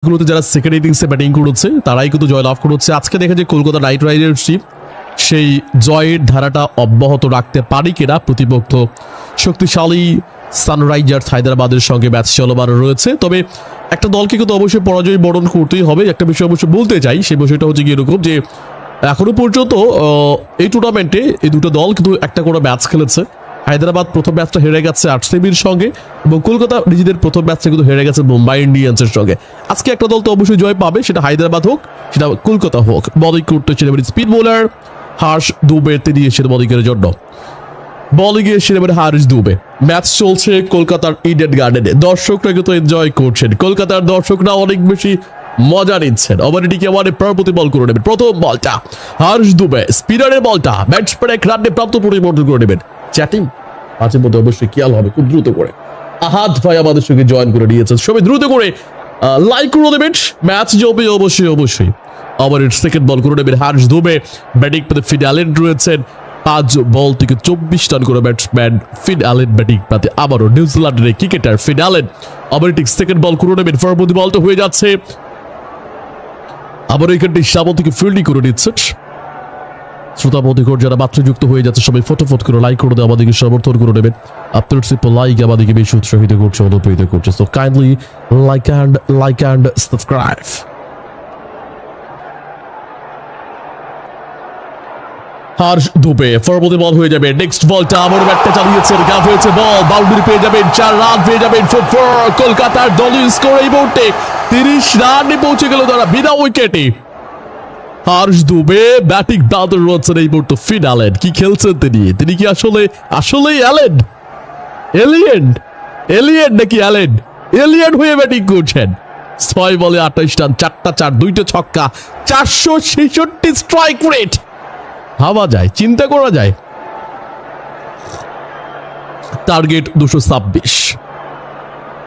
গুলোতে যারা সেকেন্ড ইনিংসে ব্যাটিং করেছে তারাই কিন্তু জয়লাভ করেছে। আজকে দেখা যায় কলকাতা নাইট রাইডার্সই সেই জয়ের ধারাটা অব্যাহত রাখতে পারে কিনা। প্রতিপক্ষ শক্তিশালী সানরাইজার্স হায়দ্রাবাদের সঙ্গে ম্যাচ চলমান রয়েছে, তবে একটা দলকে কিন্তু অবশ্যই পরাজয় বরণ করতেই হবে। একটা বিষয় অবশ্যই বলতে চাই, সেই বিষয়টা হচ্ছে কি এরকম যে এখনো পর্যন্ত এই টুর্নামেন্টে এই দুটো দল কিন্তু একটা করে ম্যাচ খেলেছে। হায়দ্রাবাদ প্রথম ম্যাচটা হেরে গেছে আরসিবির সঙ্গে এবং কলকাতা নিজেদের প্রথম ম্যাচটা কিন্তু হেরে গেছে মুম্বাই ইন্ডিয়ান্সের সঙ্গে। আজকে একটা দল তো অবশ্যই জয় পাবে, সেটা হায়দ্রাবাদ হোক সেটা কলকাতা হোক। বলিং করতে ছিল স্পিড বোলার হার্ষ দুবে, তিনি এসে বলিংয়ের জন্য বলিংয়ে এসে হার্ষ দুবে। ম্যাচ চলছে কলকাতার ইডেন গার্ডেনে, দর্শকরা কিন্তু এনজয় করছেন। কলকাতার দর্শকরা অনেক বেশি মজা নিচ্ছেন। ওভার এটিকে আমাদের পরবর্তী বল করে নেবেন। প্রথম বলটা হার্ষ দুবে, স্পিনারের বলটা ব্যাটসম্যান এক রানে প্রাপ্ত পরিবর্তন করে নেবেন। চ্যাটিং মাঝের মধ্যে অবশ্যই খেয়াল হবে খুব দ্রুত করে। আহাদ ভাই আমাদের সঙ্গে জয়েন করে নিয়েছেন, সবাই দ্রুত করে লাইক করে দেবেন। ম্যাচ জমে অবশ্যই আবার সেকেন্ড বল করে নেবেন হার্ষ দুবে। ব্যাটিং পেতে ফিন অ্যালেন রয়েছেন, 5 বল থেকে 24 রান করে ব্যাটসম্যান ফিন অ্যালেন ব্যাটিং পাতে। আবারও নিউজিল্যান্ডের ক্রিকেটার ফিন অ্যালেন আবার ঠিক সেকেন্ড বল করে নেবেন। পরবর্তী বলটা হয়ে যাচ্ছে আবার এখানটি সামন থেকে ফিল্ডিং করে নিচ্ছে। শ্রোতা বন্ধুগণ যারা মাত্র যুক্ত হয়ে যাচ্ছে সবাই ফটোফট করে লাইক করে দেয়, আমাদেরকে সমর্থন করে নেবেন। আপনার সিম্পল লাইক আমাদেরকে বেশি উৎসাহিত করছে, অনুপ্রেরিত করছে। So kindly like and subscribe. Harsh Dubey পরবর্তী বল হয়ে যাবে। নেক্সট বলটা আবার ব্যাটটা চালিয়েছেন, গ্যাপ হয়েছে, বল বাউন্ডারি পেয়ে যাবেন, 4 রান পেয়ে যাবেন। কলকাতার দলীয় স্কোর এই মুহূর্তে 30 রানে পৌঁছে গেল তারা বিনা উইকেটে। হার্ষ দুবে ব্যাটিং দাদর রয়েছেন এই মুহূর্তে ফিন অ্যালেন। কি খেলছেন তিনি কি আসলে অ্যালেন এলিয়েন নাকি অ্যালেন এলিয়েন হয়ে ব্যাটিং করছেন। 6 বলে 28 রান, 4টা 4, 2টা ছক্কা, 466 স্ট্রাইক রেট। ভাবা যায়, চিন্তা করা যায়। Target 226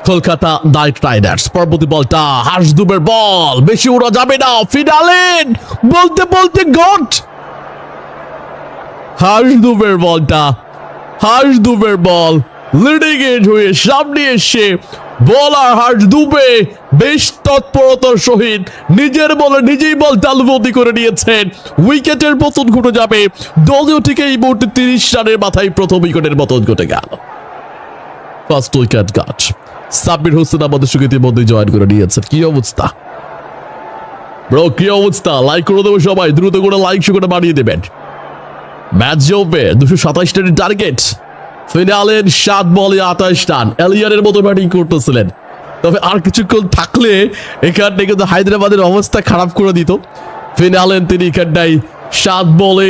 Kolkata night Riders. পরবর্তী বলটা হার্ষ দুবের বল, বেশি ওরা যাবে না। ফিন অ্যালেন বলতে গট। হার্ষ দুবের বল লিডিং এজ হয়ে সামনে এসে বলার হার্ষ দুবে বেশ তৎপরতার সহিত নিজের বলে নিজেই বল তালুবন্দি করে নিয়েছেন। উইকেটের পতন ঘটে যাবে দলীয় থেকে এই মুহূর্তে 30 রানের মাথায় প্রথম উইকেটের পতন ঘটে গেল। ফার্স্ট উইকেট গাছ সাব্বির হোসেন আমাদের সঙ্গে ইতিমধ্যে জয়েন করে নিয়েছেন। কি অবস্থা ব্রো, কি অবস্থা? লাইক করে দেবো সবাই, দ্রুত করে লাইক করে বাড়িয়ে দেবেন। ম্যাচ জমবে, 227 রানের টার্গেট। ফিন অ্যালেন 7 বলে 28 রান, এলিয়ানের মতো ব্যাটিং করতেছিলেন। তবে আর কিছুক্ষণ থাকলে এখানটা কিন্তু হায়দ্রাবাদের অবস্থা খারাপ করে দিত। ফিন অ্যালেন তিনি এখানটায় 7 বলে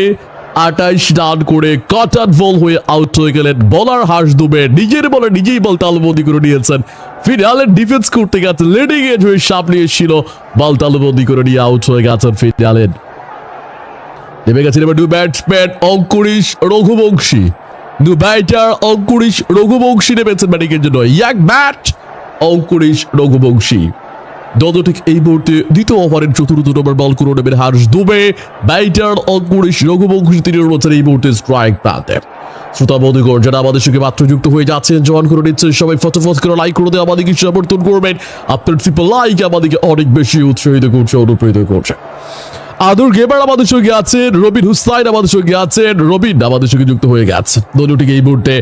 28 রান করে কটার বল হয়ে আউট হয়ে গেলেন। বলার হার্ষ দুবে নিজের বলে নিজেই বল তালুবন্দি করে নিয়েছেন। ফিন অ্যালেন ডিফেন্স করতে গেছে, লিডিং এজ হয়ে সামনে এসেছিল, বল তালুবন্দি করে নিয়ে আউট হয়ে গেছেন ফিন অ্যালেন। নেমে গেছেন এবার new batsman Angkrish Raghuvanshi. New batter Angkrish Raghuvanshi নেমেছেন ব্যাটিংয়ের জন্য। Young bat Angkrish Raghuvanshi. ঠিক এই মুহূর্তে দ্বিতীয় ওভারের চতুর্থ নম্বর বল করে নেবেন হার্ষ দুবে। ব্যাটার অঙ্কুরিশ রঘুবংশী তিনি রয়েছেন এই মুহূর্তে স্ট্রাইক প্রান্তে। শ্রোতা বন্ধুগণ যারা আমাদের সঙ্গে মাত্র যুক্ত হয়ে যাচ্ছেন, জয়েন করে নিচ্ছেন সবাই ফটোফট করে লাইক করে দিয়ে আমাদেরকে সমর্থন করবেন। আপনার সিম্পল লাইক আমাদেরকে অনেক বেশি উৎসাহিত করছে, অনুপ্রেরিত করছে। আদর গেমার আমাদের সঙ্গে আছেন, রবিন হুসাইন আমাদের সঙ্গে আছেন, রবিন আমাদের সঙ্গে যুক্ত হয়ে গেছে। দলীয়টিকে এই মুহূর্তে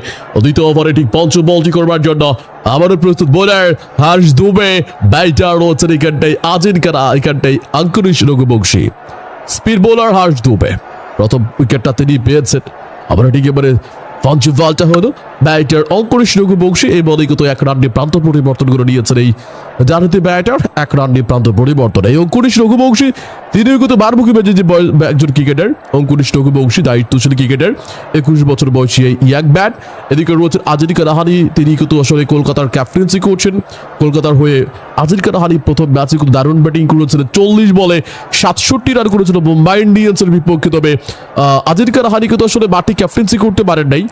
দ্বিতীয় ওভারে ঠিক পঞ্চম বলটি করবার জন্য আবারও প্রস্তুত বোলার হার্ষ দুবে। ব্যাটার রয়েছেন এখানটাই অঙ্কুরিশ রঘুবংশী। স্পিড বোলার হার্ষ দুবে প্রথম উইকেটটা তিনি পেয়েছেন। আবার ঠিক এবারে পঞ্চম বলটা হলো ব্যাটার অঙ্কুরিশ রঘুবংশী। এই বলেই কিন্তু 1 রান নিয়ে প্রান্ত পরিবর্তন করে নিয়েছেন এই জানুতি ব্যাটার। 1 রান নিয়ে প্রান্ত পরিবর্তন। এই অঙ্কুরিশ রঘুবংশী তিনিও কিন্তু বারমুখী ম্যাচে যে একজন ক্রিকেটার। অঙ্কুরিশ রঘুবংশী দায়িত্বশীল ক্রিকেটার, 21 বছর বয়সী এই ইয়াং ব্যাট। এদিকে রয়েছেন আজিঙ্কা রাহানে, তিনি কিন্তু আসলে কলকাতার ক্যাপ্টেন্সি করছেন। কলকাতার হয়ে আজিঙ্কা রাহানে প্রথম ম্যাচে কিন্তু দারুণ ব্যাটিং করেছিলেন। 40 বলে 67 রান করেছিল মুম্বাই ইন্ডিয়ান্সের বিপক্ষে। তবে আজিঙ্কা রাহানে কিন্তু আসলে মাঠে ক্যাপ্টেন্সি করতে পারেন নাই।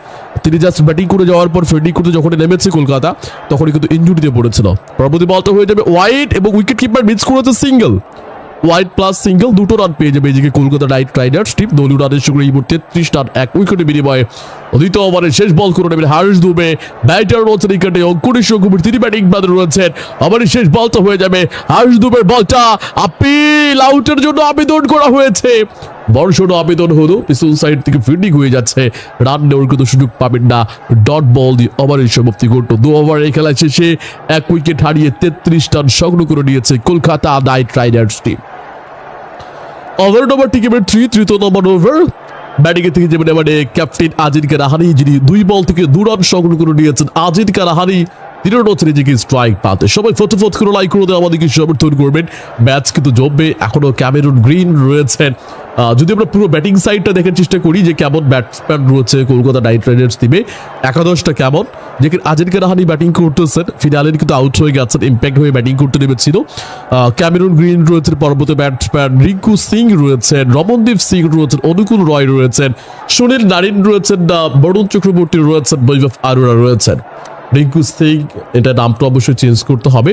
তিনি জাস্ট ব্যাটিং করে যাওয়ার পর ফিল্ডিং করতে যখন নেমেছে কলকাতা, তখনই কিন্তু ইনজুরিতে পড়েছিল। পরবর্তী বলটা হয়ে যাবে ওয়াইড এবং উইকেট কিপার মিস করেছে সিঙ্গেল। ওয়াইড প্লাস সিঙ্গেল দুটো রান পেয়ে যাবে এদিকে কলকাতা নাইট রাইডার্স টিম। দলীয় রানের সঙ্গে এই মুহূর্তে 33 রান 1 উইকেটে বিনিময়ে দ্বিতীয় ওভারে শেষ বল করে নেবেন হার্ষ দুবে। ব্যাটার রয়েছেন উইকেটে অঙ্কুরিশ রঘুবীর, তিনি ব্যাটিং বাদে রয়েছেন। ওভারের শেষ বলটা হয়ে যাবে হার্ষ দুবের বলটা আপিল আউটের জন্য আবেদন করা হয়েছে। বর্ষণ আবেদন হলো, পিছন সাইড থেকে ফিল্ডিং হয়ে যাচ্ছে, রান নেওয়ার কিন্তু সুযোগ পাবেন না। ডট বল দিয়ে ওভারের সমাপ্তি ঘটল। 2 ওভারে খেলা শেষে 1 উইকেট হারিয়ে 33 রান সংগ্রহ করে নিয়েছে Kolkata night Riders team. Over number টিকেমের 3, তৃতীয় নম্বর ওভার ব্যাটিং থেকে যাবেন এবারে ক্যাপ্টেন আজিনকে রাহানি, যিনি 2 বল থেকে 2 রান সংগ্রহ করে নিয়েছেন। আজিনকে রাহানি 3 রান হচ্ছে নিজেকে স্ট্রাইক পাতে। সবাই ফটোফট করে লাইক করে দেওয়া আমাদেরকে সমর্থন করবেন। ম্যাচ কিন্তু জমবে, এখনো ক্যামেরুন গ্রিন রয়েছেন। যদি আমরা পুরো ব্যাটিং সাইডটা দেখার চেষ্টা করি যে কেমন ব্যাটসম্যান রয়েছে কলকাতা নাইট রাইডার্স টিমে, একাদশটা কেমন, যেখানে আজিনকে রাহানি ব্যাটিং করতেছেন, ফিনালের কিন্তু আউট হয়ে গেছেন, ইম্প্যাক্ট হয়ে ব্যাটিং করতে নেমেছিল। ক্যামেরুন গ্রিন রয়েছেন, পরবর্তী ব্যাটসম্যান রিঙ্কু সিং রয়েছেন, রমনদীপ সিং রয়েছেন, অনুকূল রয় রয়েছেন, সুনীল নারিন রয়েছেন, বরুণ চক্রবর্তী রয়েছেন, বৈভব আরোরা রয়েছেন। রিঙ্কু সিং, এটা নামটা অবশ্যই চেঞ্জ করতে হবে,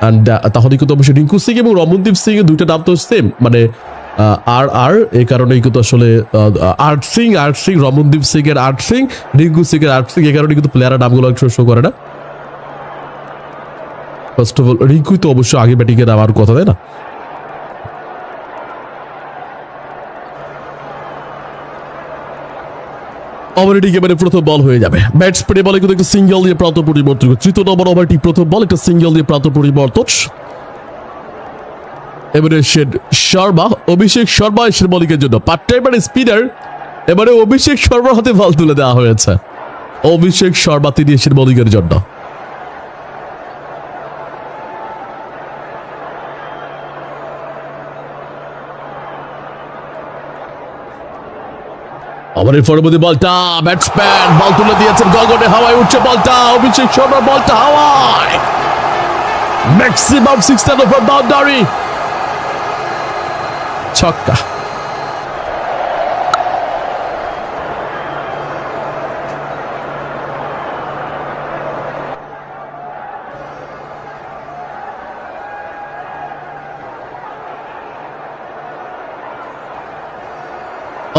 অ্যান্ড তাহলে কিন্তু অবশ্যই রিঙ্কু সিং এবং রমনদীপ সিং এর দুইটা নাম তো সেম, মানে এই কারণেই কিন্তু আসলে আর্ট সিং, রমনদীপ সিং এর আর্ট সিং, রিঙ্কু সিং এর আর্ট সিং, এই কারণে কিন্তু প্লেয়ারের নামগুলো শো করে না। ফার্স্ট অফ অল রিঙ্কুই তো অবশ্যই আগে ব্যাটিং এর নামার কথা, তাই না? ওভারটি এবারে প্রথম বল হয়ে যাবে। ব্যাটসম্যান বলে কিন্তু একটা সিঙ্গেল দিয়ে প্রান্ত পরিবর্তন। তৃতীয় নম্বর ওভারটি প্রথম বল, একটা সিঙ্গেল দিয়ে প্রান্ত পরিবর্তন। এবারে শর্মা, অভিষেক শর্মা এসে বোলিংয়ের জন্য পার্ট টাইমার স্পিনার। এবারে অভিষেক শর্মার হাতে বল তুলে দেওয়া হয়েছে। অভিষেক শর্মা তিনি এসে বোলিংয়ের জন্য। ওভারের পরবর্তী বলটা ব্যাটসম্যান বল তুলে দিয়েছেন, গগনে হাওয়ায় উঠছে বলটা, অভিষেক শর্মার বলটা হাওয়ায়, ম্যাক্সিমাম 6 রান ফর বাউন্ডারি, ছক্কা।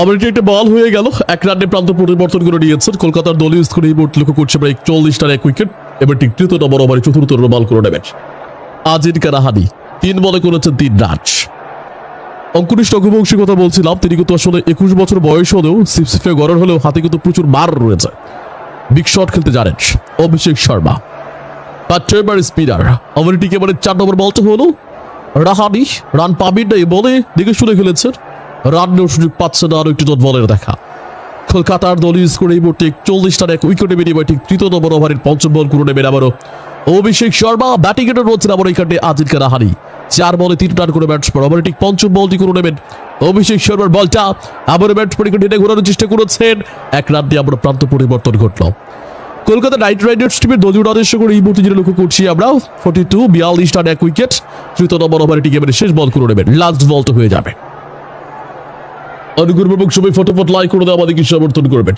ওভারটি একটা বল হয়ে গেল, 1 রানে প্রান্ত পরিবর্তন করে নিয়েছেন কলকাতার দলীয় স্কোরে। এই মুহূর্তে লক্ষ্য করছে 41 রান 1 উইকেট। এবার ঠিক তৃতীয় নম্বর ওভারে চতুর্থ বল করে নেবেন আজিনকে রাহানি, 3 বলে করেছেন 3 রান। অঙ্কুরিশ রঘুবংশীর কথা বলছিলাম, তিনি কিন্তু আসলে 21 বছর বয়স হলেও সিপসিপে গড়ন হলেও হাতে কিন্তু প্রচুর মার রয়েছে, বিগ শট খেলতে জানেন অভিষেক শর্মা। পাট্টেবার স্পিনার। ওভারটি এবারে 4 নম্বর বলটা হলো রাহানি, রান পাবেন না এই বলে দেখে শুনে খেলেছেন, রান নেওয়ার সুযোগ পাচ্ছে না। আরো একটি ডট বলের দেখা। কলকাতার দলীয় স্কোর এই মুহূর্তে 41 রান 1 উইকেটে বিনিময়ে ঠিক তৃতীয় নম্বর ওভারের পঞ্চম বল করে নেবেন আবারও অভিষেক শর্মা। ব্যাটিং এর রয়েছেন আবার এখানে আজিনকে রাহানি, 4 বলে 3 রান করে ব্যাটসম্যান। ওভারে ঠিক পঞ্চম বলটি করে নেবেন অভিষেক শর্মার বলটা, আবার ব্যাটসম্যান এখানে ঘোরানোর চেষ্টা করেছেন, 1 রান দিয়ে আমরা প্রান্ত পরিবর্তন ঘটল। কলকাতা নাইট রাইডার্স টিমের দলীয় রানের সঙ্গে এই মুহূর্তে যেটা লক্ষ্য করছি আমরা 42 রান 1 উইকেট। তৃতীয় নম্বর ওভারে ঠিক এবারে শেষ বল করে নেবেন, লাস্ট বল তো হয়ে যাবে। অনুগ্রহপূর্বক সবাই ফটোফট লাইক করে দেওয়া আমাদেরকে সমর্থন করবেন।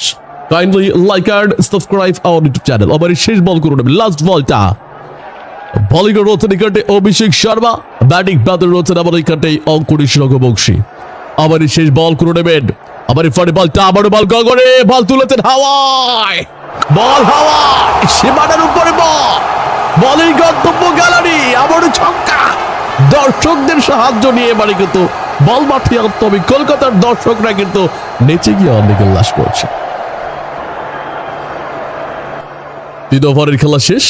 Kindly like and subscribe our YouTube channel. ওভারের শেষ বল করে নেবেন, লাস্ট বলটা। বোলিং রয়েছেন এখানে অভিষেক শর্মা, ব্যাটিং বাদে রয়েছেন আমার এখানে অঙ্কুরিশ রঘুবংশী। ওভারের শেষ বল করে নেবেন, আবার পরে বলটা, আবারও বল গগনে, বল তুলেছেন হাওয়ায়, বল হাওয়ায়, সীমানার উপরে বল, বলের গন্তব্য গ্যালারি, আবারও ছক্কা। দর্শকদের সাহায্য নিয়ে এবারে কিন্তু বল মাঠে আনতে হবে। কলকাতার দর্শকরা কিন্তু নেচে গিয়ে অনেক উল্লাস করছে। 3 ওভারের খেলা শেষ,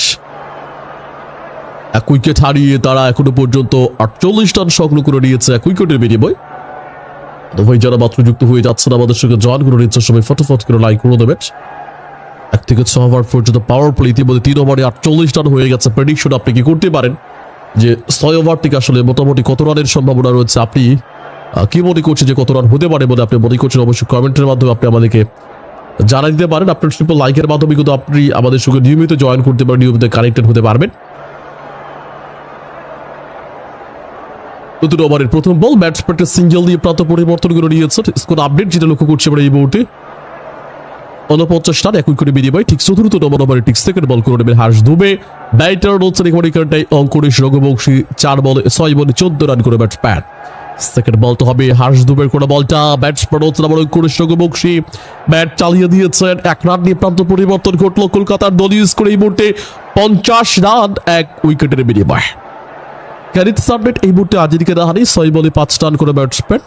1 উইকেট হারিয়ে তারা এখনো পর্যন্ত 48 রান সংগ্রহ করে নিয়েছে 1 উইকেটের বিনিময়ে। তো ভাই যারা মাত্র যুক্ত হয়ে যাচ্ছেন আমাদের সঙ্গে জয়েন করে নিচ্ছে, সবাই ফটোফট করে লাইক করে দেবেন। 1 থেকে 6 ওভার পর্যন্ত পাওয়ার প্লে ইতিমধ্যে 3 ওভারে 48 রান হয়ে গেছে। প্রেডিকশন আপনি কি করতে পারেন যে 6 ওভার থেকে আসলে মোটামুটি কত রানের সম্ভাবনা রয়েছে? আপনি কি মনে করছেন যে কত রান হতে পারে বলে আপনি মনে করছেন? অবশ্যই কমেন্টের মাধ্যমে আপনি আমাদেরকে জানাই দিতে পারেন। আপনার সিম্পল লাইকের মাধ্যমে কিন্তু আপনি আমাদের সঙ্গে নিয়মিত জয়েন করতে পারেন, নিয়মিত কানেক্টেড হতে পারবেন। নতুন ওভারের প্রথম বল, ব্যাটসম্যানকে সিঙ্গেল দিয়ে প্রান্ত পরিবর্তন করে নিয়েছেন। স্কোর আপডেট যেটা লক্ষ্য করছি আমরা এই মুহূর্তে 49 রান 1 উইকেটে বিনিময়ে ঠিক চতুর্থ নম্বর ওভারে ঠিক সেকেন্ড বল করে নেবেন হার্ষ দুবে। ব্যাটার রয়েছেন এখানে অঙ্কুরিশ রঘুবংশী, 4 বলে 6 বলে 14 রান করে ব্যাটসম্যান। সেকেন্ড বল তো হবে হার্ষ দুবের কোনো বলটা ব্যাটসম্যান হচ্ছে আমার কনিষ্ঠ বক্সি ব্যাট চালিয়ে দিয়েছেন 1 রান নিয়ে প্রান্ত পরিবর্তন ঘটলো কলকাতার দলীয় স্কোর এই মুহূর্তে 50 রান 1 উইকেটের বিনিময়ে। ক্যারিথ সাবনেট এই মুহূর্তে আজিরকে রাহানি 6 বলে 5 রান করে ব্যাটসম্যান।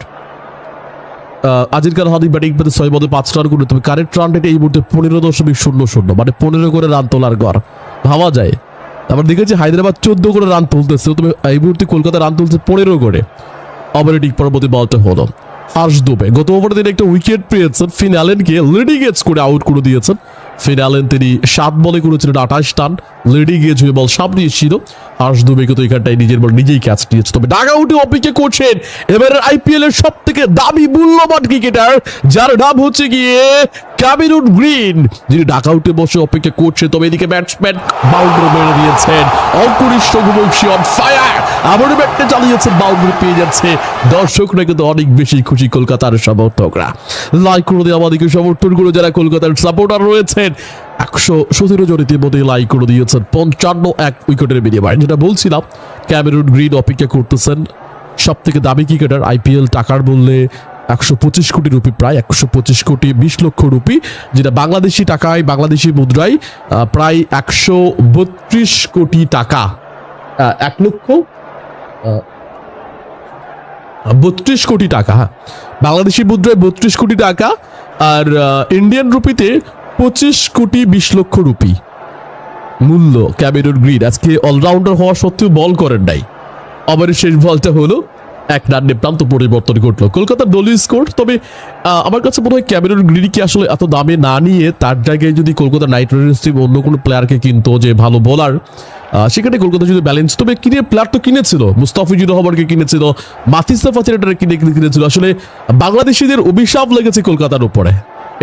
আজিরকে রাহানি ব্যাটিং পেতে 6 বলে 5 রান করে, তবে কারেন্ট রান রেট এই মুহূর্তে 15.00 মানে 15 করে রান তোলার গড় ভাবা যায়। আমরা দেখেছি হায়দ্রাবাদ 14 করে রান তুলতেছে, তবে এই মুহূর্তে কলকাতা রান তুলছে 15 করে। অপারেটিং পরবর্তী বলটা হলো হার্ষ দুবে। গত ওভারে তিনি একটা উইকেট পেয়েছেন, ফিন অ্যালেনকে লিডিং এজ করে আউট করে দিয়েছেন। ফিন অ্যালেন তিনি 7 বলে করেছিলেন 28 রান, লিডিং এজ হয়ে বল সামনে এসেছিল। হার্ষ দুবে কিন্তু এখানটায় নিজের বল নিজেই ক্যাচ নিয়েছে। তবে ডাগ আউটে অপেক্ষা করছেন এবারের আইপিএল এর সব থেকে দামি মূল্যবান ক্রিকেটার, যার নাম হচ্ছে গিয়ে ক্যামেরন গ্রিন, যিনি ডাগ আউটে বসে অপেক্ষা করছে। তবে এদিকে ব্যাটসম্যান বাউন্ডারি মেরে দিয়েছেন। অঙ্কুরিশ রঘুবংশী অন ফায়ার, আবারও ব্যাটটা চালিয়েছেন, বাউন্ডারি পেয়ে যাচ্ছে। দর্শকরা কিন্তু অনেক বেশি খুশি, কলকাতার সমর্থকরা লাইক করে দিয়ে আমাদেরকে সমর্থন করে যারা কলকাতার সাপোর্টার রয়েছেন 117 জন ইতিমধ্যে লাইক করে দিয়েছেন 55 উইকেটের বিনিময়ে। যেটা বলছিলাম ক্যামেরন গ্রিন অপেক্ষা করতেছেন সব থেকে দামি ক্রিকেটার। আইপিএল টাকার মূল্যে 125 কোটি রুপি, প্রায় 125 কোটি 20 লক্ষ রুপি, যেটা বাংলাদেশি টাকায় বাংলাদেশি মুদ্রায় প্রায় 132 কোটি টাকা। 1,32 কোটি টাকা, হ্যাঁ বাংলাদেশি মুদ্রায় 32 কোটি টাকা, আর ইন্ডিয়ান রুপিতে 25 কোটি 20 লক্ষ রুপি মূল্য ক্যামেরন গ্রিন। আজকে অলরাউন্ডার হওয়া সত্ত্বেও বল করেন নাই। আবার শেষ বলটা হলো 1 রান নিয়ে প্রান্ত পরিবর্তন ঘটলো কলকাতার দলীয় স্কোর। তবে আমার কাছে মনে হয় ক্যামেরন গ্রিনকে আসলে এত দামে না নিয়ে তার জায়গায় যদি কলকাতা নাইট রাইডার্স টিম অন্য কোনো প্লেয়ারকে কিনতো যে ভালো বোলার, সেখানে কলকাতা যদি ব্যালেন্স, তবে কিনে প্লেয়ার তো কিনেছিল, মুস্তাফিজুর রহমানকে কিনেছিল, মাথিসা ফাচিরেটারে কিনেছিল। আসলে বাংলাদেশিদের অভিশাপ লেগেছে কলকাতার উপরে,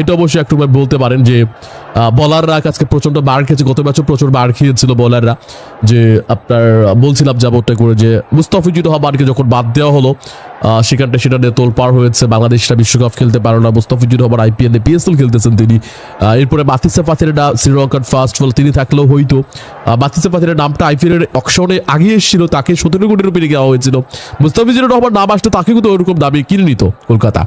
এটা অবশ্যই একটু বলতে পারেন যে বলাররা আজকে প্রচন্ড মার খেয়েছে। গত ম্যাচও প্রচুর মার খেয়েছিল বলাররা, যে আপনার বলছিলাম যাবতটা করে যে মুস্তাফিজুর রহমানকে যখন বাদ দেওয়া হলো সেখানটা সেটা নিয়ে তোলপাড় হয়েছে। বাংলাদেশটা বিশ্বকাপ খেলতে পারো না, মুস্তাফিজুর রহমান আইপিএলে পিএসএল খেলতেছেন তিনি। এরপরে মাথিসা ফাচিরেটা শ্রীলঙ্কার ফার্স্ট বল, তিনি থাকলেও হয়তো মাথিসা ফাচিরের নামটা আইপিএলের অকশনে আগে এসেছিল, তাকে 17 কোটি রুপি দেওয়া হয়েছিল। মুস্তাফিজুর রহমান নাম আসলে তাকে কিন্তু ওরকম দামে কিনে নিত কলকাতা।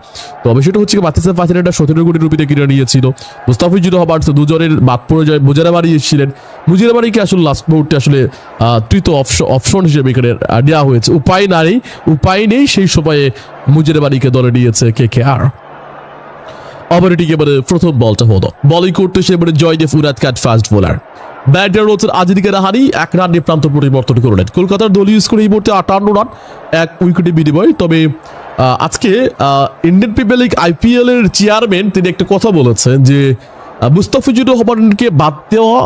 তবে সেটা হচ্ছে মাথিসা ফাচিরেটা 17 কোটি রুপিতে কিনে নিয়েছিল। মুস্তাফিজুর রহমান দুজনের বাদ পড়ে যায়, মুজারাবাড়ি এসেছিলেন, মুজারাবাড়িকে আসলে লাস্ট মুহূর্তে আসলে তৃতীয় অপশন হিসেবে এখানে নেওয়া হয়েছে। উপায় নেই সেই সময়ে মুজারাবাড়িকে দলে নিয়েছে কেকেআর। অপারেটিং এবারে প্রথম বলটা হলো, বলিং করতে সে এবারে Jaydev Unadkat fast bowler. Batter হচ্ছেন আজিরকে রাহানি, 1 রান নিয়ে প্রান্ত পরিবর্তন করলেন। কলকাতার দলীয় স্কোর এই মুহূর্তে 58 রান 1 উইকেটের বিনিময়ে। তবে আজকে ইন্ডিয়ান প্রিমিয়ার লিগ আইপিএল এর চেয়ারম্যান তিনি একটা কথা বলেছেন যে মুস্তাফিজুর রহমানকে বাদ দেওয়া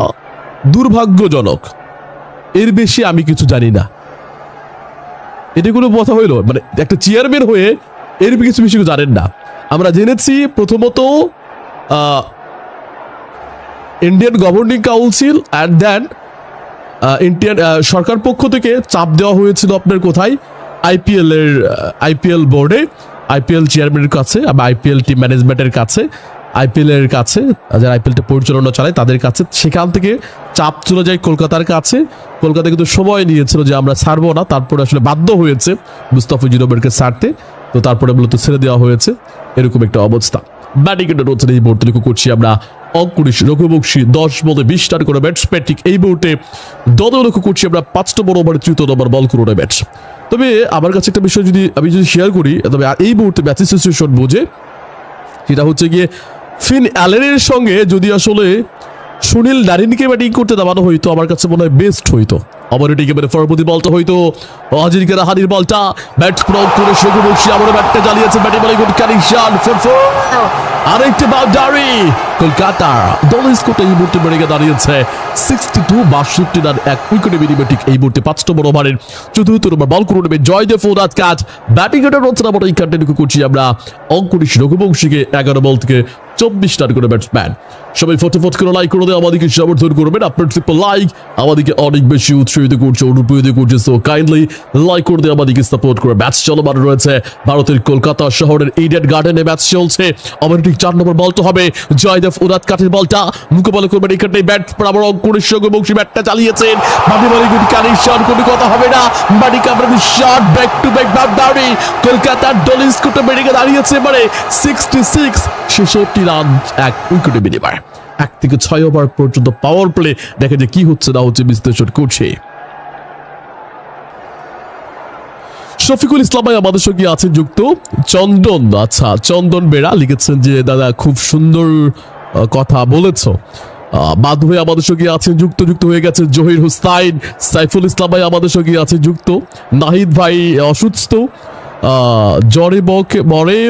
দুর্ভাগ্যজনক, এর বেশি আমি কিছু জানি না। এটা কোনো কথা হইল, মানে একটা চেয়ারম্যান হয়ে এর কিছু বেশি জানেন না। আমরা জেনেছি প্রথমত Indian governing council and then Indian সরকার পক্ষ থেকে চাপ দেওয়া হয়েছিল আপনার কোথায়, আইপিএল বোর্ডে, আইপিএল চেয়ারম্যানের কাছে, আইপিএল টিম ম্যানেজমেন্টের কাছে, আইপিএল এর কাছে, যারা আইপিএলটা পরিচালনা চালায় তাদের কাছে। সেখান থেকে চাপ চলে যায় কলকাতার কাছে। কলকাতা কিন্তু সময় নিয়েছিল যে আমরা ছাড়বো না, তারপরে আসলে বাধ্য হয়েছে মুস্তাফিজুর রহমানকে ছাড়তে, তো তারপরে মূলত ছেড়ে দেওয়া হয়েছে, এরকম একটা অবস্থা। ব্যাটিং রয়েছে এই মুহূর্তে লক্ষ্য করছি আমরা অঙ্কুরিশ রঘুবংশী 10 বলে 20 রান করে ব্যাটসম্যান। ঠিক এই মুহূর্তে দলে লক্ষ্য করছি আমরা 5 নম্বর ওভারে 3য় নম্বর বল করে ব্যাট। তবে আমার কাছে একটা বিষয় আমি যদি শেয়ার করি, তবে এই মুহূর্তে ব্যাচ সিচুয়েশন বুঝে, সেটা হচ্ছে গিয়ে ফিন অ্যালেনের সঙ্গে যদি আসলে সুনীল নারিনকে ব্যাটিং করতে দেওয়ানো হইতো, আমার কাছে মনে হয় বেস্ট হইতো। অপারেটিং এবারে পরবর্তী বলটা হইতো আজিরকে রাহানির বলটা, ব্যাট প্রয়োগ করে রঘুবংশী আবার ব্যাটটা জ্বালিয়েছে, ব্যাটিং বলে গুড কানেকশন, আরেকটি বাউন্ডারি। কলকাতা দলীয় স্কোরটা এই মুহূর্তে বেড়ে গিয়ে দাঁড়িয়েছে 62 রান 1 উইকেটে বিনিময়ে। ঠিক এই মুহূর্তে 5 নম্বর ওভারের 4th নম্বর বল করে নেবে জয়দেব উনাদকাট। ব্যাটিং এটা রয়েছে আমরা এই কন্টিনিউ করছি আমরা অঙ্কুরিশ রঘুবংশীকে 11 বল থেকে 24 রান করে ব্যাটসম্যান। সবাই ফটোফট করে লাইক করে দিয়ে আমাদেরকে সমর্থন করবেন। আপনার ট্রিপল লাইক আমাদেরকে অনেক বেশি উৎসাহিত করছে, অনুপ্রেরিত করছে। সো কাইন্ডলি লাইক করে দিয়ে আমাদেরকে সাপোর্ট করে। ম্যাচ চলমান রয়েছে ভারতের কলকাতা শহরের ইডেন গার্ডেনে ম্যাচ চলছে। আমার ঠিক 4 নম্বর বল তো হবে জয়দেব উনাদকাটের বলটা মোকাবেলা করবেন এখানে ব্যাট বরাবর অঙ্কুরের সঙ্গে বংশী ব্যাটটা চালিয়েছেন। বাড়ি বাড়ি গুড কানেকশন, কোনো কথা হবে না। বাড়ি কামরানি shot back to back boundary. কলকাতার দল স্কোরটা বেড়ে দাঁড়িয়েছে এবারে 66 66 রান 1 উইকেটে বিনিময়। 1 থেকে 6 ওভার পর্যন্ত পাওয়ার প্লে দেখে যে কি হচ্ছে না হচ্ছে বিশ্লেষণ করছে। শফিকুল ইসলাম ভাই আমাদের সঙ্গে আছেন যুক্ত। চন্দন, আচ্ছা চন্দন বেড়া লিখেছেন যে দাদা খুব সুন্দর কথা বলেছ। বাদ হয়ে আমাদের সঙ্গে আছেন যুক্ত হয়ে গেছে জহির হুসাইন। সাইফুল ইসলাম ভাই আমাদের সঙ্গে আছে যুক্ত। নাহিদ ভাই অসুস্থ, জ্বরে মরে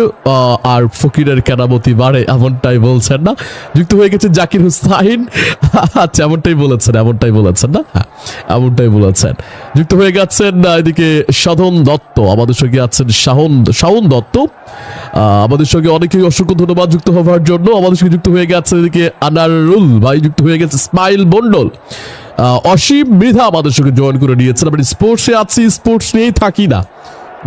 আর ফকিরের কেরামতি বাড়ে, এমনটাই বলছেন না? যুক্ত হয়ে গেছে জাকির হুসাইন। আচ্ছা এমনটাই বলেছেন না? হ্যাঁ এমনটাই বলেছেন। যুক্ত হয়ে গেছেন এদিকে সাধন দত্ত, আমাদের সঙ্গে আছেন শাওন দত্ত। আমাদের সঙ্গে অনেকেই অসংখ্য ধন্যবাদ যুক্ত হওয়ার জন্য। আমাদের সঙ্গে যুক্ত হয়ে গেছে এদিকে আনারুল ভাই, যুক্ত হয়ে গেছে স্মাইল মন্ডল। অসীম মৃধা আমাদের সঙ্গে জয়েন করে নিয়েছেন। আমরা স্পোর্টসে আছি, স্পোর্টস নিয়েই থাকি না।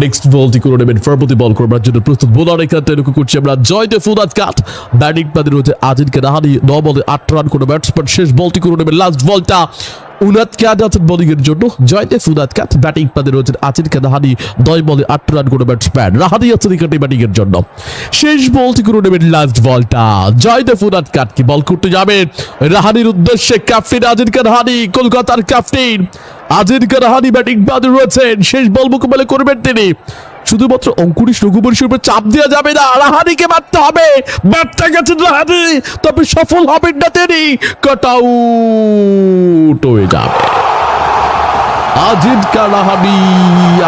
নেক্সট বলটি করে নেবেন পরবর্তী বল করবার জন্য প্রস্তুত বোলার এখানে লক্ষ্য করছি আমরা জয়দেব উনাদকাট। ব্যাটিং প্যাডে রয়েছে আজিনকে রাহানি, 9 বলে 8 রান করে ব্যাটসম্যান। শেষ বলটি করে নেবেন লাস্ট বলটা উনাদকাট আছেন বোলিং এর জন্য। জয়দেব উনাদকাট ব্যাটিং প্যাডে রয়েছে আজিনকে রাহানি, 9 বলে 8 রান করে ব্যাটসম্যান। রাহানি আছেন এখানে ব্যাটিং এর জন্য। শেষ বলটি করে নেবেন লাস্ট বলটা জয়দেব উনাদকাট কি বল করতে যাবেন রাহানির উদ্দেশ্যে। ক্যাপ্টেন আজিনকে রাহানি, কলকাতার ক্যাপ্টেন আজিনকে রাহানি ব্যাটিং প্যাডে রয়েছেন। শেষ বল মোকাবেলা করবেন তিনি। শুধুমাত্র অঙ্কুরিশ রঘুবংশীর উপর চাপ দেওয়া যাবে না, রাহানিকে মারতে হবে। ব্যাটটা গেছেন রাহানি, তবে সফল হবেন না তিনি। কাট আউট হয়ে যাবে আজিনকে রাহানি,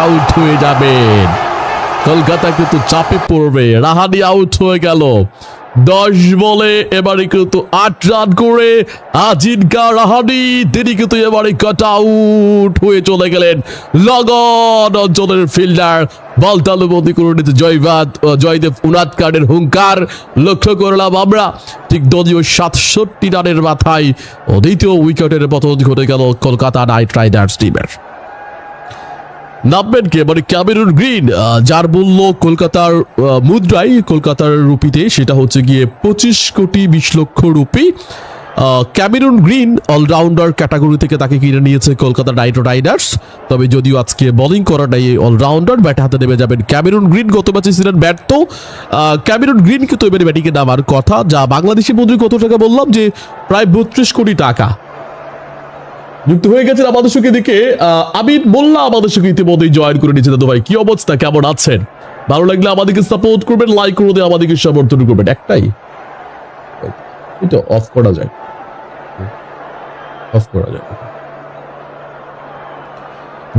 আউট হয়ে যাবেন। কলকাতা কিন্তু চাপে পড়বে। রাহানি আউট হয়ে গেল 10 বলে এবারে কিন্তু 8 রান করে আজিনকে রাহানি, তিনি কিন্তু এবারে কাট আউট হয়ে চলে গেলেন। লগন অঞ্চলের ফিল্ডার বল তালুবন্দি করে নিতে জয়দেব উনাদকাটের হুঙ্কার লক্ষ্য করলাম আমরা। ঠিক দলীয় 67 রানের মাথায় দ্বিতীয় উইকেটের পতন ঘটে গেল কলকাতা নাইট রাইডার্স টিমের। নামবেন কে মানে ক্যামেরুন গ্রিন, যার মূল্য কলকাতার মুদ্রায়, কলকাতার রুপিতে সেটা হচ্ছে গিয়ে 25 কোটি 20 লক্ষ rupee. Cameron Green allrounder category থেকে তাকে কিনে নিয়েছে কলকাতা নাইট রাইডার্স। তবে যদিও আজকে বোলিং করাটাই অলরাউন্ডার, ব্যাট হাতে নেমে যাবেন ক্যামেরুন গ্রিন। গত ম্যাচে ছিলেন ব্যর্থ ক্যামেরুন গ্রিন, কিন্তু এবারে ব্যাটিংয়ে নামার কথা। যা বাংলাদেশি মুদ্রায় কত টাকা বললাম যে প্রায় 32 কোটি টাকা। যুক্ত হয়ে গেছেন আমাদের সঙ্গে দিকে আবিদ মোল্লা আমাদের সঙ্গে ইতিমধ্যেই জয়েন করে নিয়েছে। দাদু ভাই কি অবস্থা, কেমন আছেন? ভালো লাগলে আমাদেরকে সাপোর্ট করবেন, লাইক করে দিয়ে আমাদেরকে সমর্থন করবেন। একটাই এটা অফ করা যায়,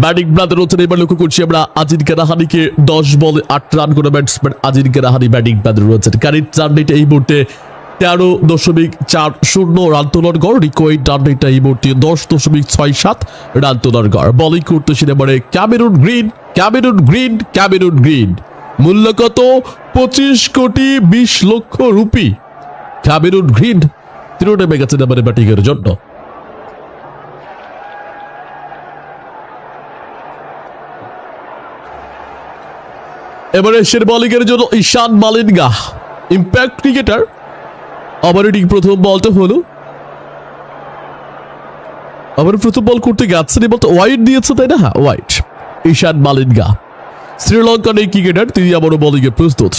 ব্যাটিং প্রান্তে রয়েছেন এবার লক্ষ্য করছি আমরা আজিনকে রাহানিকে। 10 বলে 8 রান করে ব্যাটসম্যান আজিনকে রাহানি ব্যাটিং প্রান্তে রয়েছেন। কারেন্ট রান রেট এই মুহূর্তে 13.40 রান তোলার গড়। রিকোয়েড রান রেটটা এই মুহূর্তে 10.67 রান তোলার গড়। বোলিং করতেছেন এবারে ক্যামেরুন গ্রিন। মূল্য কত? 25 কোটি 20 লক্ষ রুপি। ক্যামেরুন গ্রিন তিনি নেমে গেছেন এবারে ব্যাটিং এর জন্য। এবারে শের বোলিং এর জন্য ঈশান মালিঙ্গা, ইম্প্যাক্ট ক্রিকেটার। আবার এটি প্রথম বলটা হলো, আবার প্রথম বল করতে গেছেন এবং ওয়াইড দিয়েছে, তাই না? হ্যাঁ ওয়াইড। ঈশান মালিঙ্গা শ্রীলঙ্কান এই ক্রিকেটার, তিনি আবারও বোলিং এ প্রস্তুত।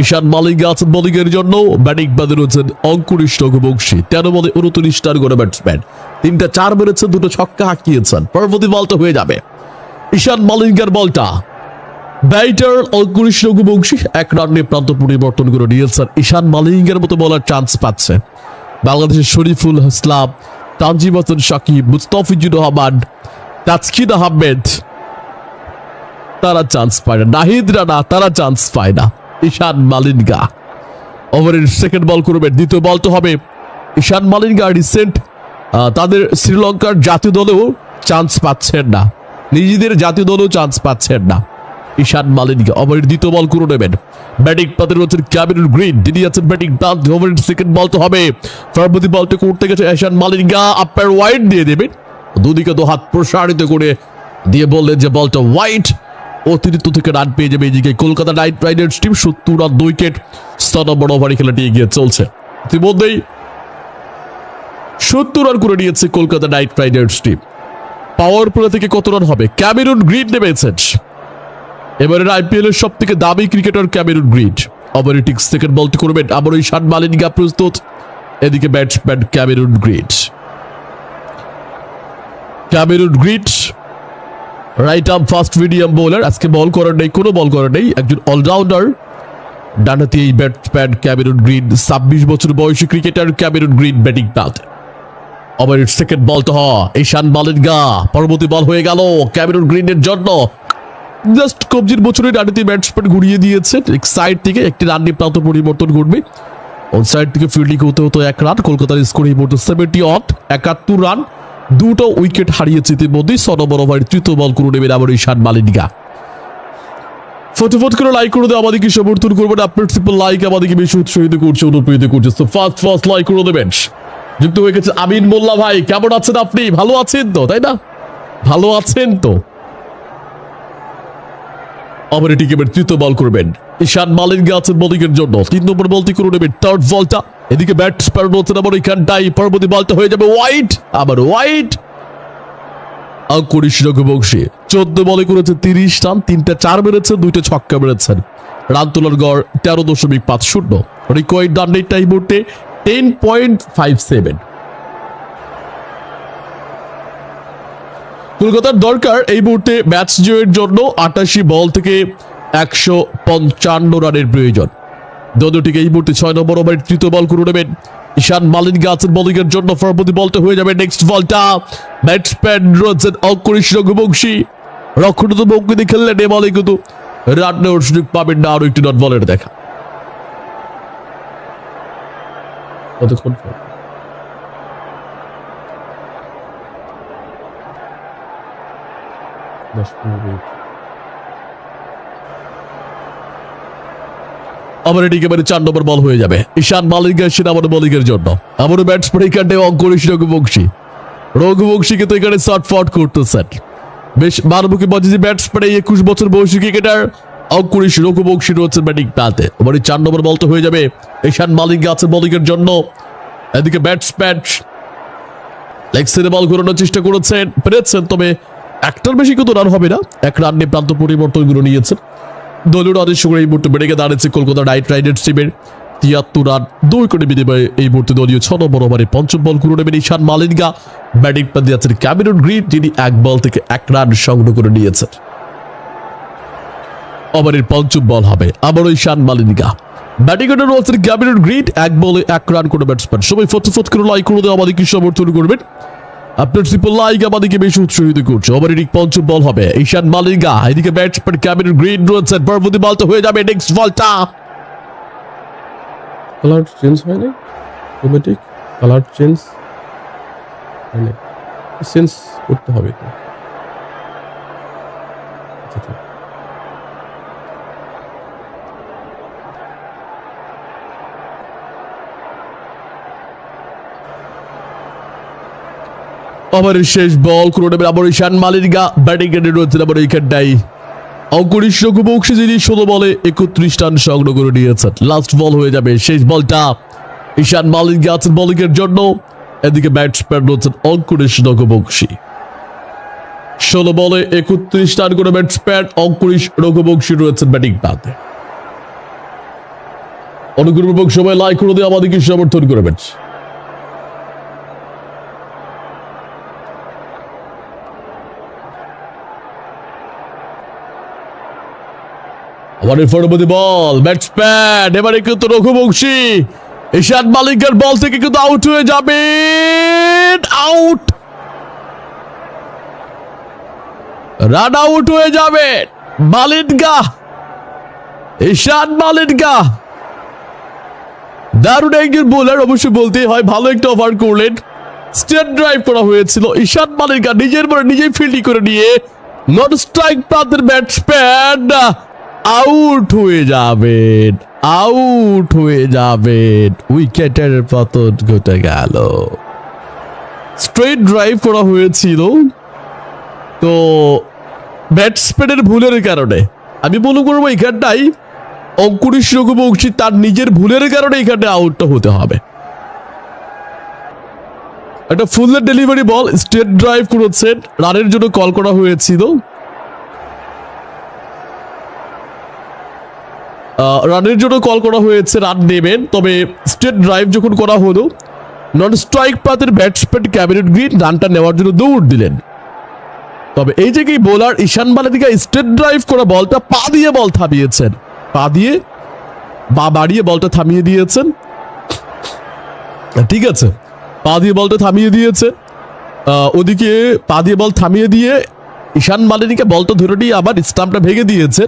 ঈশান মালিঙ্গা আছেন বোলিং এর জন্য। ব্যাটিং প্যাডে রয়েছেন অঙ্কুরিশ রঘুবংশী, 13 বলে 29 রান করে ব্যাটসম্যান। 3টা 4 মেরেছেন, 2টো ছক্কা হাঁকিয়েছেন। পরবর্তী বলটা হয়ে যাবে ঈশান মালিঙ্গার বলটা। ব্যাটার অঙ্কুরিশ রঘুবংশী 1 রান নিয়ে প্রান্ত পরিবর্তন করে নিয়েছেন। ঈশান মালিঙ্গার মতো বলার চান্স পাচ্ছে বাংলাদেশের শরীফুল ইসলাম, তানজিম হাসান সাকিব, মুস্তাফিজুর রহমান, তাসকিন আহমেদ, তারা চান্স পায় না। নাহিদ রানা, তারা চান্স পায় না। ঈশান মালিঙ্গা ওভারের সেকেন্ড বল করবেন। দ্বিতীয় বল তো হবে ঈশান মালিঙ্গা। রিসেন্ট তাদের শ্রীলঙ্কার জাতীয় দলেও চান্স পাচ্ছেন না, নিজেদের জাতীয় দলেও চান্স পাচ্ছেন না। ঈশান মালিঙ্গা। ওভারের দ্বিতীয় বল করে নেবেন। ব্যাটিং প্রান্তে রয়েছেন ক্যামেরন গ্রিন, তিনি আছেন ব্যাটিং প্রান্তে। ওভারের সেকেন্ড বল তো হবে, পরবর্তী বলটি করতে গেছে ঈশান মালিঙ্গা, আম্পায়ার ওয়াইড দিয়ে দেবেন। দুদিকে দু হাত প্রসারিত করে দিয়ে বললেন যে বলটা ওয়াইড। অতিরিক্ত থেকে রান পেয়ে যাবে এদিকে Kolkata night Riders team. 70 run 2 wicket, 6 নম্বর ওভারে খেলাটি এগিয়ে চলছে। ইতিমধ্যেই 70 রান করে নিয়েছে Kolkata night Riders team. Power play থেকে কত রান হবে? ক্যামেরন গ্রিন নেমেছেন। এবারের আইপিএল এর সব থেকে দামি ক্রিকেটার ক্যামেরন গ্রিন। ওভারে ঠিক সেকেন্ড বলটি করবেন আবার ঈশান মালিঙ্গা প্রস্তুত। এদিকে batsman Cameron green. Cameron green right arm fast medium bowler. আজকে বল করার নেই, কোনো বল করার নেই, একজন অলরাউন্ডার। ডানহাতি এই ব্যাটসম্যান ক্যামেরন গ্রিন, 26 বছর বয়সী ক্রিকেটার ক্যামেরন গ্রিন ব্যাটিং প্রান্তে। ওভারের সেকেন্ড বল তো ঈশান মালিঙ্গা, পরবর্তী বল হয়ে গেল ক্যামেরন গ্রিনের জন্য। জাস্ট কবজির বছরে ডানহাতি ব্যাটসম্যান ঘুরিয়ে দিয়েছে এক সাইড থেকে, একটি রান নিয়ে প্রান্ত পরিবর্তন ঘটবে। অন সাইড থেকে ফিল্ডিং হতে হতো 1 রান। কলকাতার স্কোর এই মুহূর্তে 70 অট, 71 রান, 2টা উইকেট হারিয়েছে ইতিমধ্যেই। 6 নম্বর ওভারের তৃতীয় বল করে নেবেন আবার ঈশান মালিঙ্গা। ফটোফট করে লাইক করে দেওয়া আমাদেরকে সমর্থন করবেন। আপনার সিম্পল লাইক আমাদেরকে বেশি উৎসাহিত করছে, অনুপ্রেরিত করছে। তো ফার্স্ট লাইক করে দেবেন। যুক্ত হয়ে গেছে আমিন মোল্লা ভাই, কেমন আছেন আপনি? ভালো আছেন তো, তাই না? ভালো আছেন তো। ওভারে ঠিক এবার তৃতীয় বল করবেন ঈশান মালিঙ্গা আছেন বোলিং এর জন্য। 3 নম্বর বলটি করে নেবেন থার্ড বলটা। এদিকে ব্যাটসম্যান রয়েছেন আবার এখানটাই, পরবর্তী বলটা হয়ে যাবে ওয়াইড, আবার ওয়াইড। অঙ্কুরিশ রঘুবংশী 14 বলে করেছে 30 রান, 3টা 4 মেরেছেন, 2টা ছক্কা মেরেছেন। রান তোলার গড় 13.50। রিকোয়ার্ড রান রেট এই মুহূর্তে 10.57। কলকাতার দরকার এই মুহূর্তে ম্যাচ জয়ের জন্য 88 বল থেকে 155 রানের প্রয়োজন। দুটিকে এই মুহূর্তে 6 নম্বর ওভারের তৃতীয় বল করে নেবেন ঈশান মালিঙ্গা আছেন বোলিং এর জন্য। পরবর্তী বলটা হয়ে যাবে নেক্সট বলটা। ব্যাটসম্যান রয়েছেন অঙ্কুরিশ রঘুবংশী, রক্ষণাত্মক ভঙ্গিতে খেললেন। এ বলে কিন্তু রান নেওয়ার সুযোগ পাবেন না। আরো একটি ডট বলের দেখা। কতক্ষণ আবার এদিকে 4 নম্বর বল হয়ে যাবে ঈশান মালিঙ্গা এসেছেন আবার বোলিং এর জন্য। আবারও ব্যাটসম্যান এখানে অঙ্কুরিশ রঘুবংশীকে তো এখানে শর্টফট করতেছেন। বেশ মারমুখী বাজি ব্যাটসম্যান 21 বছর বয়সী ক্রিকেটার অঙ্কুরিশ রঘুবংশী রয়েছেন ব্যাটিং প্রান্তে। এবারে 4 নম্বর বল তো হয়ে যাবে ঈশান মালিঙ্গা আছে বোলিং এর জন্য। এদিকে ব্যাটসম্যান লেগ সাইডে বল ঘোরানোর চেষ্টা পেরেছেন, তবে একটার বেশি কিন্তু রান হবে না। 1 রান নিয়ে প্রান্ত পরিবর্তন করে নিয়েছেন। দলীয় রানের সঙ্গে এই মুহূর্তে বেড়ে দাঁড়িয়েছে কলকাতা নাইট রাইডার্স টিমের 73 রান 2 উইকেটের বিনিময়ে। এই মুহূর্তে দলীয় 6 নম্বর ওভারে পঞ্চম বল করে নেবেন ঈশান মালিঙ্গা। ব্যাটিং প্রান্তে আছেন ক্যামেরন গ্রিন, যিনি 1 বল থেকে 1 রান সংগ্রহ করে নিয়েছেন। ওভারের পঞ্চম বল হবে আবারও ঈশান মালিঙ্গা। ব্যাটিং অর্ডার রয়েছেন ক্যামেরন গ্রিন, 1 বলে 1 রান করে ব্যাটসম্যান। সবাই ফট করে লাইক করে দেওয়া আমাদেরকে সমর্থন করবেন। আপনার সিম্পল লাইক আমাদেরকে বেশি উৎসাহিত করছে। ওভারের পঞ্চম বল হবে ঈশান মালিঙ্গা। এদিকে ব্যাটসম্যান ক্যামেরন গ্রিন রয়েছেন। পরবর্তী বলটা হয়ে যাবে নেক্সট বলটা। কালার চেঞ্জ হয় না, অটোমেটিক কালার চেঞ্জ হয় না, চেঞ্জ করতে হবে তো। ওভারের শেষ বল করে নেবেন আবার ঈশান মালিঙ্গা। ব্যাটিং এ রয়েছেন আবার এইখানটাই অঙ্কুরিশ রঘুবংশী, যিনি 16 বলে 31 রান সংগ্রহ করে নিয়েছেন। লাস্ট বল হয়ে যাবে শেষ বলটা ঈশান মালিঙ্গা আছেন বোলিং এর জন্য। এদিকে ব্যাটসম্যান রয়েছেন অঙ্কুরিশ রঘুবংশী। 16 বলে 31 রান করে ব্যাটসম্যান অঙ্কুরিশ রঘুবংশী রয়েছেন ব্যাটিং প্রান্তে। অনুগ্রহপূর্বক সবাই লাইক করে দিয়ে আমাদেরকে সমর্থন করবেন। ওভারের পরবর্তী বল ব্যাটসম্যান এবারে কিন্তু রঘুবংশী ঈশান মালিঙ্গার বল থেকে কিন্তু আউট হয়ে যাবে। আউট, রান আউট হয়ে যাবে মালিঙ্গা, ঈশান মালিঙ্গা। দারুণ একজন বোলার, অবশ্যই বলতেই হয়। ভালো একটা ওভার করলেন, স্ট্রেট ড্রাইভ করা হয়েছিল। ঈশান মালিঙ্গা নিজের বলে নিজেই ফিল্ডিং করে নিয়ে নট স্ট্রাইক প্রান্তের ব্যাটসম্যান আউট হয়ে যাবেন, আউট হয়ে যাবেন, উইকেটের পতন ঘটে গেল। স্ট্রেট ড্রাইভ করা হয়েছিল, তো ব্যাটসম্যানের ভুলের কারণে আমি মনে করবো এখানটাই অঙ্কুরিশ রঘুবংশী তার নিজের ভুলের কারণে এখানে আউটটা হতে হবে। একটা ফুল ডেলিভারি বল, স্ট্রেট ড্রাইভ করেছেন, রানের জন্য কল করা হয়েছিল। রানের জন্য কল করা হয়েছে, রান নেবেন, তবে স্ট্রেট ড্রাইভ যখন করা হলো নন স্ট্রাইক পাতের ব্যাটসম্যান ক্যামেরন গ্রিন রানটা নেওয়ার জন্য দৌড় দিলেন। তবে এই জায়গায় বোলার ঈশান বালাদিকা স্ট্রেট ড্রাইভ করা বলটা পা দিয়ে বল থামিয়েছেন, পা দিয়ে বা বাড়িয়ে বলটা থামিয়ে দিয়েছেন। ঠিক আছে, পা দিয়ে বলটা থামিয়ে দিয়েছে, ওদিকে পা দিয়ে বল থামিয়ে দিয়ে ঈশান বালাদিকা বলটা ধরে নিয়ে আবার স্টাম্পটা ভেঙে দিয়েছে।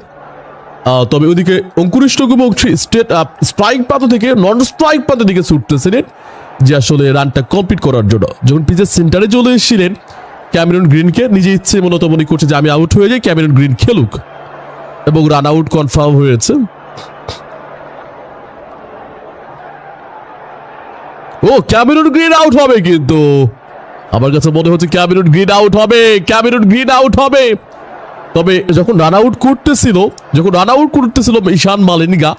তবে ওদিকে অঙ্কুরিশ রঘুবংশী স্ট্রাইক প্রান্ত থেকে নন স্ট্রাইক প্রান্ত দিকে ছুটতেছিলেন যে আসলে রানটা কমপ্লিট করার জন্য। যখন পিচের সেন্টারে চলে এসেছিলেন ক্যামেরন গ্রিনকে নিজে ইচ্ছে মূলত মনে করছে যে আমি আউট হয়ে যাই, ক্যামেরন গ্রিন খেলুক, এবং রান আউট কনফার্ম হয়েছে। ও ক্যামেরন গ্রিন আউট হবে, কিন্তু আমার কাছে মনে হচ্ছে ক্যামেরন গ্রিন আউট হবে, ক্যামেরন গ্রিন আউট হবে। তবে যখন রান আউট করতেছিল ঈশান বালাদিকা,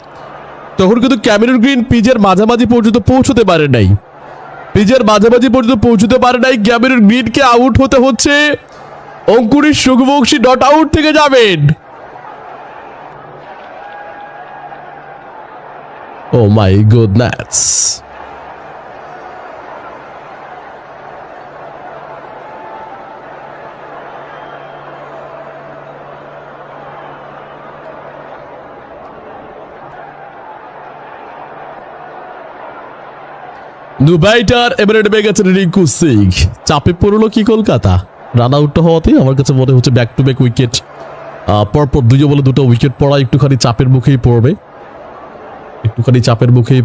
তখন কিন্তু ক্যামেরন গ্রিন পিচের মাঝামাঝি পর্যন্ত পৌঁছতে পারে নাই, ক্যামেরন গ্রিনকে আউট হতে হচ্ছে। অঙ্কুরিশ রঘুবংশী নট আউট থেকে যাবেন। ও মাই গুডনেস, ব্যাটার এবারে নেমে গেছেন রিঙ্কু সিং। চাপে পড়লো কি কলকাতা রান আউটটা হওয়াতে? আমার কাছে মনে হচ্ছে ব্যাক টু ব্যাক উইকেট, পরপর দুই বলে দুটো উইকেট পড়া একটুখানি চাপের মুখেই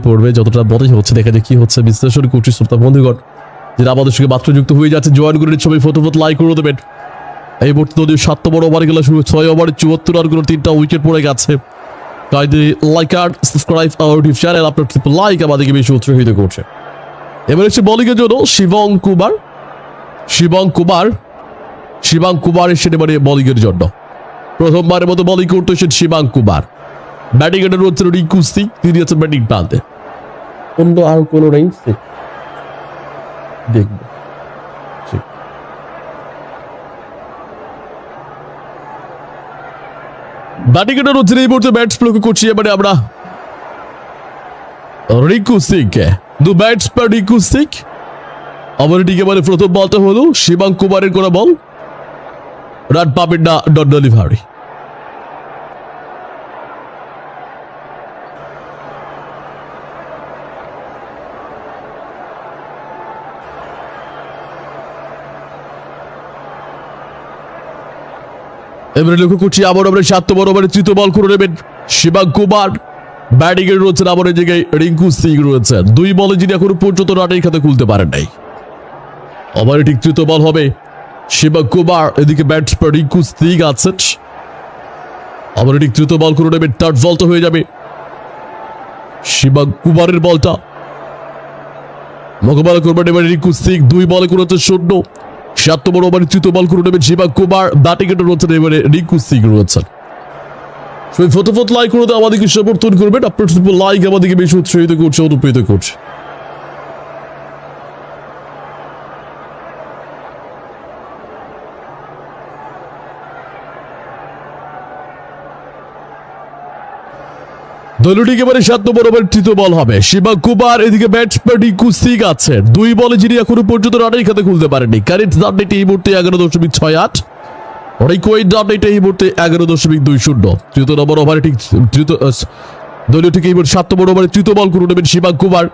পড়বে, যতটা মনে হচ্ছে। দেখা যায় কি হচ্ছে, বিশ্লেষণ করছি শ্রোতা বন্ধুগণ, যারা আমাদের সঙ্গে মাত্র যুক্ত হয়ে যাচ্ছে জয়েন করে ছবি ফটোফট লাইক করে দেবেন। এই মুহূর্তে যদিও 7 নম্বর ওভারে গেলে শুরু, 6 ওভারে 74 রান করে 3টা উইকেট পড়ে গেছে। লাইক আর সাবস্ক্রাইব আওয়ার ইউটিউব চ্যানেল, আপনার লাইক আমাদেরকে বেশি উৎসাহিত করছে। এবার হচ্ছে বোলিংয়ের জন্য শিবং কুমার এসেছেন এবারে বোলিংয়ের জন্য। প্রথমবারের মতো বোলিং করতে এসেছেন শিবং কুমার। ব্যাটিং এর রয়েছে রিঙ্কু সিং, তিনি আছেন ব্যাটিং প্রান্তে। অন্য আর কোনো নেই, দেখব ব্যাটিং এর রয়েছে এই মুহূর্তে ব্যাটসম্যানকে করছি এবারে আমরা রিঙ্কু সিং কে। ব্যাটসম্যান রিঙ্কু সিং আমার দিকে মানে প্রথম বলটা হলো শিবং কুমারের করা বল, রান পাবেন না, ডট ডেলিভারি। এবারে লক্ষ্য করছি আবার আমরা 7 নম্বর ওভারে তৃতীয় বল করে নেবেন শিবং কুমার। ব্যাটিং এর রয়েছেন আমার জায়গায় রিঙ্কু সিং রয়েছেন। 2 বলে যিনি এখনো পর্যন্ত রানের খাতে খুলতে পারেন নাই। ওভারে ঠিক তৃতীয় বল হবে শিবং কুমার, এদিকে ব্যাটসম্যান রিঙ্কু সিং আছেন। আবার ঠিক তৃতীয় বল করে নেবেন, থার্ড বল তো হয়ে যাবে শিবং কুমারের বলটা। মোকাবেলা করবেন এবার রিঙ্কু সিং, 2 বলে করেছে 0। 7 নম্বর ওভারে তৃতীয় বল করে নেবেন শিবং কুমার। ব্যাটিং এর রয়েছেন এবারে রিঙ্কু সিং রয়েছেন। ফটোফট লাইক করে আমাদেরকে সমর্থন করবেন, আপনার লাইক আমাদেরকে বেশি উৎসাহিত করছে, অনুপ্রেরিত করছে। দলটি এবারে 7 নম্বর ওভারে তৃতীয় বল হবে শিবং কুমার, এদিকে ব্যাটসম্যান রিঙ্কু সিং আছে। 2 বলে যিনি এখনো পর্যন্ত রানের খাতে খুলতে পারেননি। কারেন্ট রান রেট এই মুহূর্তে 11.68, রিকোয়েড রান রেট এই মুহূর্তে 11.20। তৃতীয় নম্বর ওভারে ঠিক দলীয় থেকে এইবার 7 নম্বর ওভারে তৃতীয় বল করে নেবেন শিবং কুমার।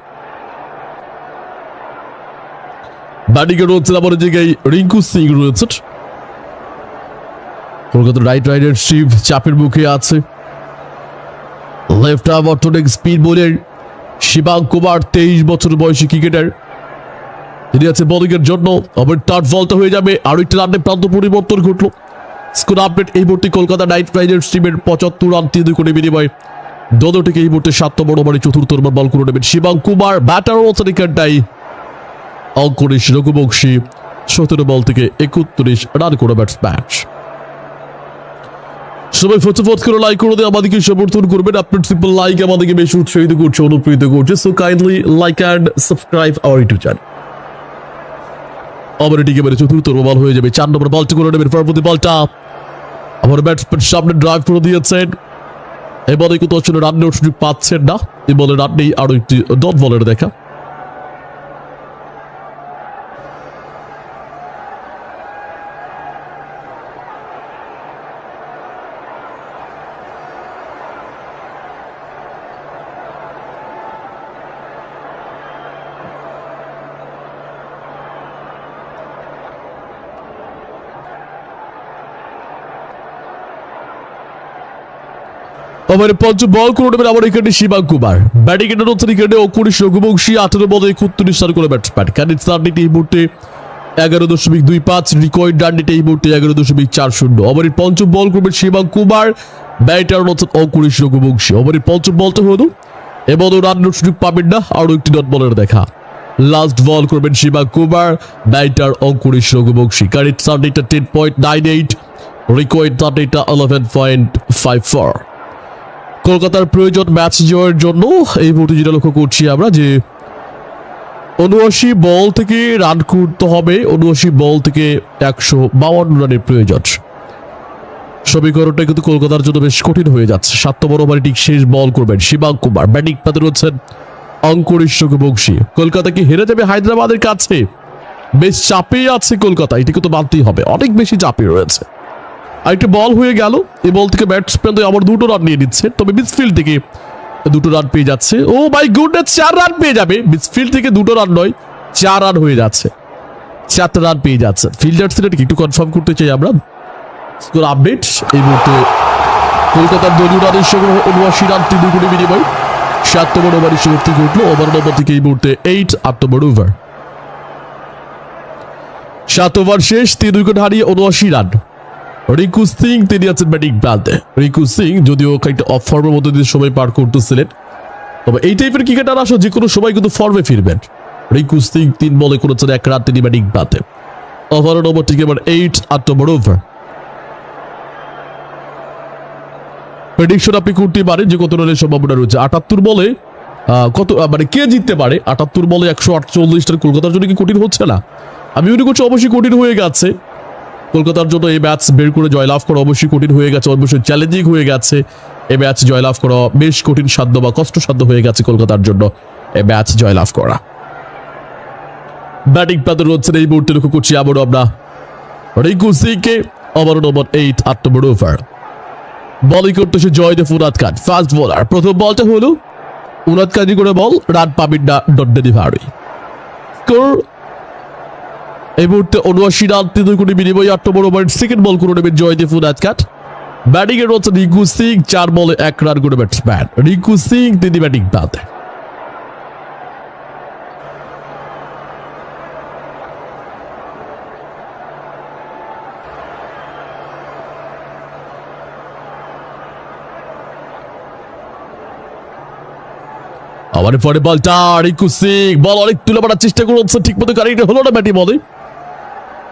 ব্যাটিং এ রয়েছেন আমার জায়গায় রিঙ্কু সিং রয়েছেন। কলকাতা নাইট রাইডার্স শিব চাপের মুখে আছে। Left arm orthodox speed bowler শিবং কুমার, 23 বছর বয়সী ক্রিকেটার, তিনি আছে বোলিং এর জন্য। আবার থার্ড বলটা হয়ে যাবে, আরো একটা রানের প্রান্ত পরিবর্তন ঘটলো। স্কোর আপডেট এই মুহূর্তে কলকাতা নাইট রাইডার্স টিমের 75 রান 3 উইকেটে বিনিময়ে দলটিকে এই মুহূর্তে 7 নম্বর ওভারে চতুর্থ ওভার বল করে নেবেন শিবাঙ্ক কুমার। ব্যাটার অবস্থানটাই অঙ্কুরিশ রঘুবংশী 17 বল থেকে 31 রান করে ব্যাটসম্যান। সবাই ফটোফট করে লাইক করে দিয়ে আমাদেরকে সমর্থন করবেন। আপনার সিম্পল লাইক আমাদেরকে বেশি উৎসাহিত করছে, অনুপ্রেরিত করছে। So kindly like and subscribe our YouTube channel. আবার এটিকে মেরে চতুর্থ বল হয়ে যাবে। 4 নম্বর বলটি করে নেবেন। পরবর্তী বলটা আবার ব্যাটসম্যান সামনে ড্রাইভ করে দিয়েছেন। এই বলে কিন্তু আসলে রান নেওয়ার সুযোগ পাচ্ছেন না। এই বলে রান নেই, আরো একটি ডট বলের দেখা। ওভারে পঞ্চম বল করে নেবেন আমার এখানে শিবাঙ্ক কুমার। ব্যাটিং এর নতুন এখানে অঙ্কুরিশ রঘুবংশী 18 বলে 31 রান করে ব্যাটসম্যান। ক্যানিট রানটি এই মুহূর্তে 11.25, রিকয়েড রানটি এই মুহূর্তে 11.40। ওভারের পঞ্চম বল করবেন শিবাঙ্ক কুমার, ব্যাটার নতুন অঙ্কুরিশ রঘুবংশী। ওভারের পঞ্চম বলটা হলো এবং রানের সুযোগ পাবেন না, আরো একটি ডট বলের দেখা। লাস্ট বল করবেন শিবাঙ্ক কুমার, ব্যাটার অঙ্কুরিশ রঘুবংশী। ক্যানিট রানটা 10.98, রিকয়েড রানটা 11.54। কলকাতার প্রয়োজন ম্যাচ জয়ের জন্য। এই মুহূর্তে যেটা লক্ষ্য করছি আমরা যে 79 বল থেকে রান করতে হবে। 79 বল থেকে 152 রানের প্রয়োজন। সমীকরণটা কিন্তু কলকাতার জন্য বেশ কঠিন হয়ে যাচ্ছে। 7 নম্বর ওভারে ঠিক শেষ বল করবেন শিবাঙ্ক কুমার। ব্যাটিং পাতে রয়েছেন অঙ্কুরিশ রঘুবংশী। কলকাতা কি হেরে যাবে হায়দ্রাবাদের কাছে? বেশ চাপে আছে কলকাতা, এটি কিন্তু মানতেই হবে, অনেক বেশি চাপে রয়েছে। আরেকটি বল হয়ে গেল। এই বল থেকে ব্যাটসম্যান আবার 2টো রান নিয়ে নিচ্ছে, তবে মিডফিল্ড থেকে 2টো রান পেয়ে যাচ্ছে। ও মাই গুডনেস, 4 রান পেয়ে যাবে। মিডফিল্ড থেকে 2টো রান নয়, 4 রান হয়ে যাচ্ছে। 4 রান পেয়ে যাচ্ছে। ফিল্ডার সিলেট একটু কনফার্ম করতে চাই আমরা। স্কোর আপডেট এই মুহূর্তে কলকাতার দলীয় রানের সংগ্রহ 79 রান 3 উইকেটে বিনিময় 7 নম্বর ওভারে সমাপ্তি ঘটলো। ওভার নম্বর থেকে এই মুহূর্তে 8 নম্বর ওভার। 7 ওভার শেষ, 3 উইকেট হারিয়ে 79 রান। রিকু সিং তিনি আছেন ব্যাটিং প্রান্তে। রিকু সিং যদিও একটা অফ ফর্মের মধ্যে দিয়ে সময় পার করতেছিলেন, তবে এই টাইপের ক্রিকেটার আসলে যে কোনো সময় কিন্তু ফর্মে ফিরবেন। রিকু সিং 3 বলে করেছেন 1 রান, তিনি ব্যাটিং প্রান্তে। ওভার নম্বর থেকে এবার 8 নম্বর ওভার। প্রেডিকশন আপনি করতে পারেন যে কত রানের সম্ভাবনা রয়েছে। 78 বলে কত মানে কে জিততে পারে? 78 বলে 148 রান কলকাতার জন্য কি কঠিন হচ্ছে না? আমি মনে করছি অবশ্যই কঠিন হয়ে গেছে কলকাতার জন্য। এই ম্যাচ বের করে জয়লাভ করা অবশ্যই কঠিন হয়ে গেছে, অবশ্যই চ্যালেঞ্জিং হয়ে গেছে। এই ম্যাচ জয়লাভ করা বেশ কঠিন সাধ্য বা কষ্টসাধ্য হয়ে গেছে কলকাতার জন্য এই ম্যাচ জয়লাভ করা। ব্যাটিং প্রান্ত রয়েছেন এই মুহূর্তে লক্ষ্য করছি আবারও আমরা রিকু সিংকে। ওভার নম্বর 8 নম্বর ওভার। বলিং করতেছে জয়দেব উনাদ খান, ফাস্ট বোলার। প্রথম বলটা হলো উনাদ খানি করে বল, রান পাবেন না, ডট ডেলিভারি। স্কোর এই মুহূর্তে 79 রান 3 উইকেটে বিনিময়ে 8 নম্বর ওভার। সেকেন্ড বল করে নেবেন জয়দেব উনাদ খান। ব্যাটিং এর রয়েছে রিকু সিং, 4 বলে 1 রান করে ব্যাটসম্যান। রিকু সিং তিনি ব্যাটিং প্রান্তে। আমার পরে বলটা রিকু সিং, বল অনেক তুলে মারার চেষ্টা করছে, ঠিক মতো কারেক্ট হলো না ব্যাটিং বলে।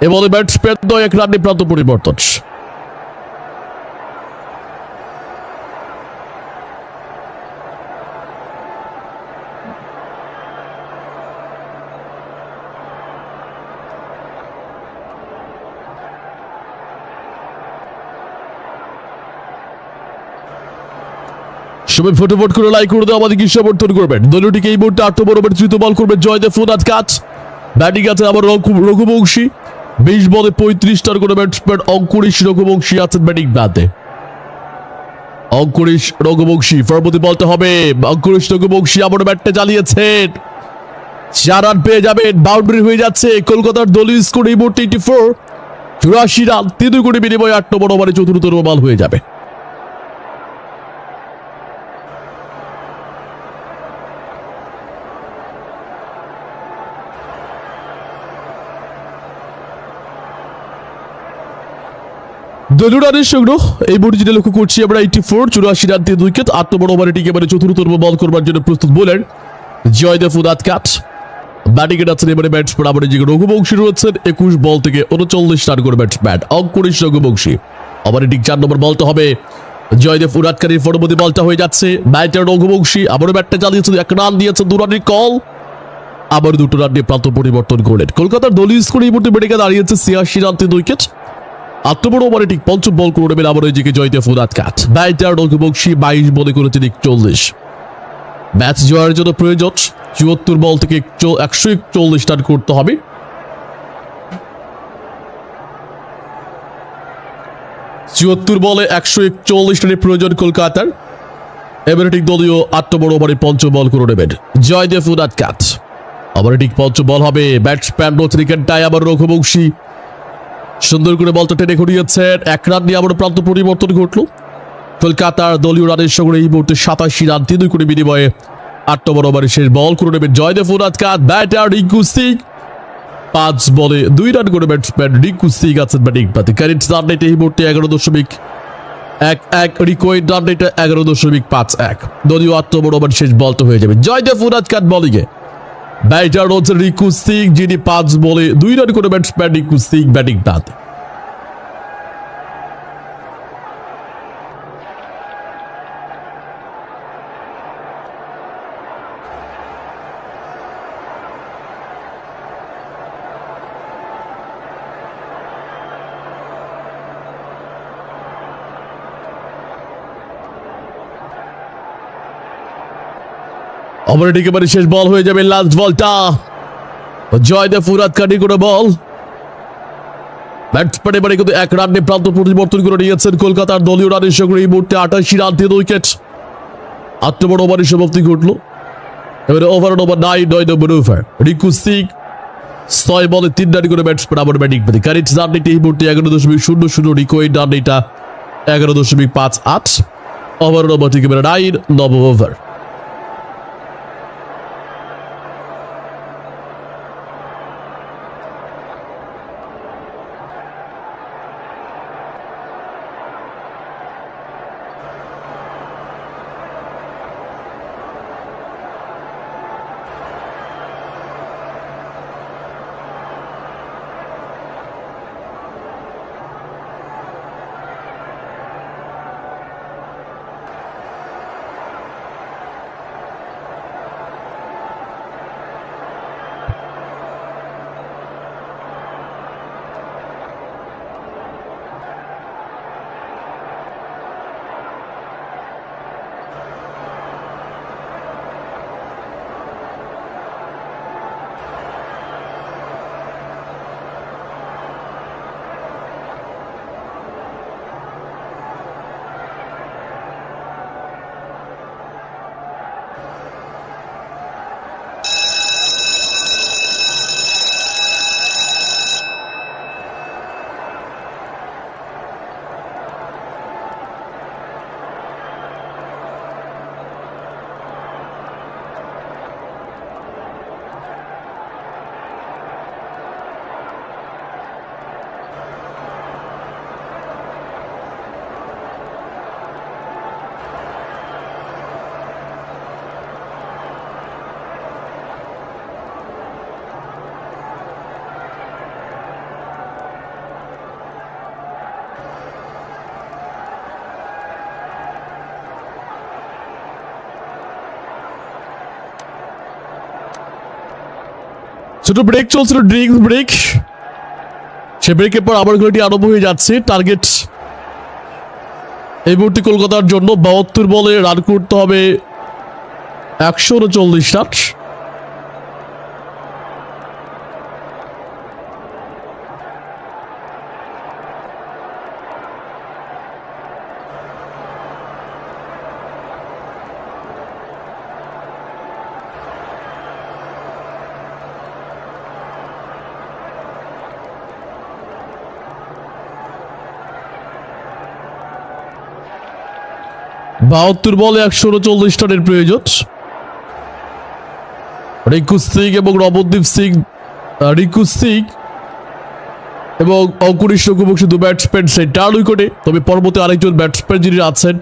এ বলে ব্যাটসম্যান 1 রানে প্রান্ত পরিবর্তন। সবাই ফটোফট করে লাইক করে দেওয়া আমাদেরকে সমর্থন করবেন। দলীয়টিকে এই মুহূর্তে 8 নম্বর ওভারে তৃতীয় বল করবেন জয়দেব উনাদ খান। ব্যাটিং আছে আবার রঘুবংশী। 20 বলে 35 রান করে ব্যাটসম্যান অঙ্কুরিশ রঘুবংশী আছেন ব্যাটিং প্রান্তে। অঙ্কুরিশ রঘুবংশী পরবর্তী বলতে হবে। অঙ্কুরিশ রঘুবংশী আবার ব্যাটটা চালিয়েছেন, 4 রান পেয়ে যাবেন, বাউন্ডারি হয়ে যাচ্ছে। কলকাতার দলীয় স্কোর এই মুহূর্তে 84 রান 3 উইকেটে বিনিময়ে 8 নম্বর ওভারে চতুর্থ বল হয়ে যাবে। দলীয় রানের সংগ্রহ এই মুহূর্তে যেটা লক্ষ্য করছি আমরা 84 রান 3 উইকেট। 8 নম্বর ওভারে ঠিক এবারে চতুর্থ বল করবার জন্য প্রস্তুত বোলার জয়দেব উনাদকাট। ব্যাটিং এ আছেন এবারে ব্যাটসম্যান আমাদের যে রঘুবংশী রয়েছেন। 21 বল থেকে 39 রান করে ব্যাটসম্যান অঙ্কুরিশ রঘুবংশী। আমাদের ঠিক 4 নম্বর বলটা হবে জয়দেব উনাদকাটের পরবর্তী বলটা হয়ে যাচ্ছে ব্যাটার রঘুবংশী। আবারও ব্যাটটা চালিয়েছেন, 1 রান দিয়েছেন, 2 রানের কল, আবার 2 রান দিয়ে প্রান্ত পরিবর্তন করলেন। কলকাতার দলীয় স্কোর এই মুহূর্তে বেড়ে দাঁড়িয়েছে 86 রান 3 উইকেট। 8 নম্বর ওভারে ঠিক পঞ্চম বল করে নেবেন আবার ওইদিকে জয়দেব উনাদকাট। ব্যাটার রঘুবংশী 22 বলে করেছেন 41। ম্যাচ জয়ের জন্য প্রয়োজন 74 বল থেকে 141 রান করতে হবে। চুয়াত্তর বলে 141 রানের প্রয়োজন কলকাতার। এবারে ঠিক দলীয় 8 নম্বর ওভারে পঞ্চম বল করে নেবেন জয়দেব উনাদকাট। আবার ঠিক পঞ্চম বল হবে ব্যাটসম্যান রথরিকেনটাই আবার রঘুবংশী সুন্দর করে বলটা টেনে ঘুরিয়েছেন। 1 রান নিয়ে আবার প্রান্ত পরিবর্তন ঘটল কলকাতার। দলীয় রানের সঙ্গে এই মুহূর্তে 87 রান 3 উইকেট বিনিময়ে 8 নম্বর ওভারে শেষ বল করে নেবেন জয়দেব উনাদকাট। ব্যাটার রিঙ্কু সিং 5 বলে 2 রান করে ব্যাটসম্যান রিঙ্কু সিং আছেন ব্যাটিং পাতে। কারেন্ট রান রেট এই মুহূর্তে 11.11। Required run rate 11.51। দলীয় 8 নম্বর ওভার শেষ বলটা হয়ে যাবে জয়দেব উনাদকাট বলিংয়ে। ব্যাটার হচ্ছে রিঙ্কু সিং যিনি 5 বলে 2 রান করে ব্যাটসম্যান রিঙ্কু সিং ব্যাটিং পাতে। আবার ঠিক এবারে শেষ বল হয়ে যাবে লাস্ট বলটা জয়দেব উনাদকাটের করে বল। ব্যাটসম্যান এবারে কিন্তু 1 রান নিয়ে প্রান্ত পরিবর্তন করে নিয়েছেন কলকাতার। দলীয় রানের সঙ্গে এই মুহূর্তে 88 রান 3 উইকেট। 8 নম্বর ওভারে সমাপ্তি ঘটলো। এবারে ওভার নম্বর 9 নম্বর ওভার রিঙ্কু সিং 6 বলে 3 রান করে ব্যাটসম্যান আবার ব্যাটিং পাতে। কারেন্ট রান রেট এই মুহূর্তে 11.00। Required run rate 11.58। ওভার নম্বর ঠিক এবারে 9 নম্বর ওভার। ছোট ব্রেক চলছিল, ড্রিঙ্কস ব্রেক। সে ব্রেকের পর আবার খেলাটি আরম্ভ হয়ে যাচ্ছে। টার্গেট এই মুহূর্তে কলকাতার জন্য 72 বলে রান করতে হবে 139 রান। বাহাত্তর বলে 139 রানের প্রয়োজন। রিঙ্কু সিং এবং নবদ্বীপ সিং, রিঙ্কু সিং এবং অঙ্কুরিশ রঘুবংশী দু ব্যাটসম্যান সেন্টার উইকেটে। তবে পরবর্তী আরেকজন ব্যাটসম্যান যিনি আছেন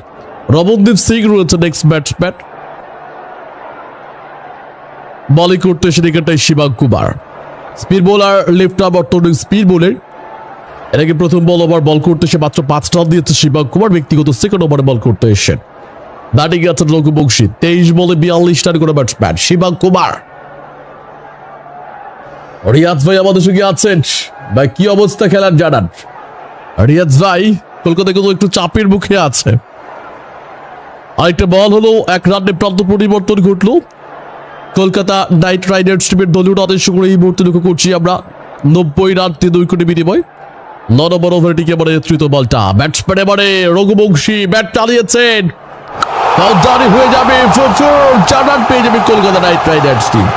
রমনদীপ সিং রয়েছে নেক্সট ব্যাটসম্যান। বলিং করতে এসে এখানটায় শিবাং Kumar, speed bowler left arm অর্থনৈতিক স্পিড বোলার। এর আগে প্রথম বল ওভার বল করতে এসে মাত্র 5 রান দিয়েছে শিবাং কুমার, ব্যক্তিগত সেকেন্ড ওভারে বল করতে এসেছেন। ব্যাটিং আছেন রঘুবংশী, 23 বলে 42 রান করে ব্যাটসম্যান শিবাং কুমার। রিয়াজ ভাই আমাদের সঙ্গে আছেন ভাই, কি অবস্থা খেলার জানান? রিয়াজ ভাই কলকাতা কিন্তু একটু চাপের মুখে আছে। আরেকটা বল হলো, 1 রানে প্রান্ত পরিবর্তন ঘটলো কলকাতা নাইট রাইডার্স টিমের দলীয় রানের সঙ্গে। এই মুহূর্তে লক্ষ্য করছি আমরা 90 রান 3 উইকেটে বিনিময়। 9 নম্বর ওভারে টিকে এবারে তৃতীয় বলটা, ব্যাটসম্যান এবারে রঘুবংশী ব্যাট চালিয়েছেন, বাউন্ডারি হয়ে যাবে, 4 রান পেয়ে যাবে Kolkata night Riders team.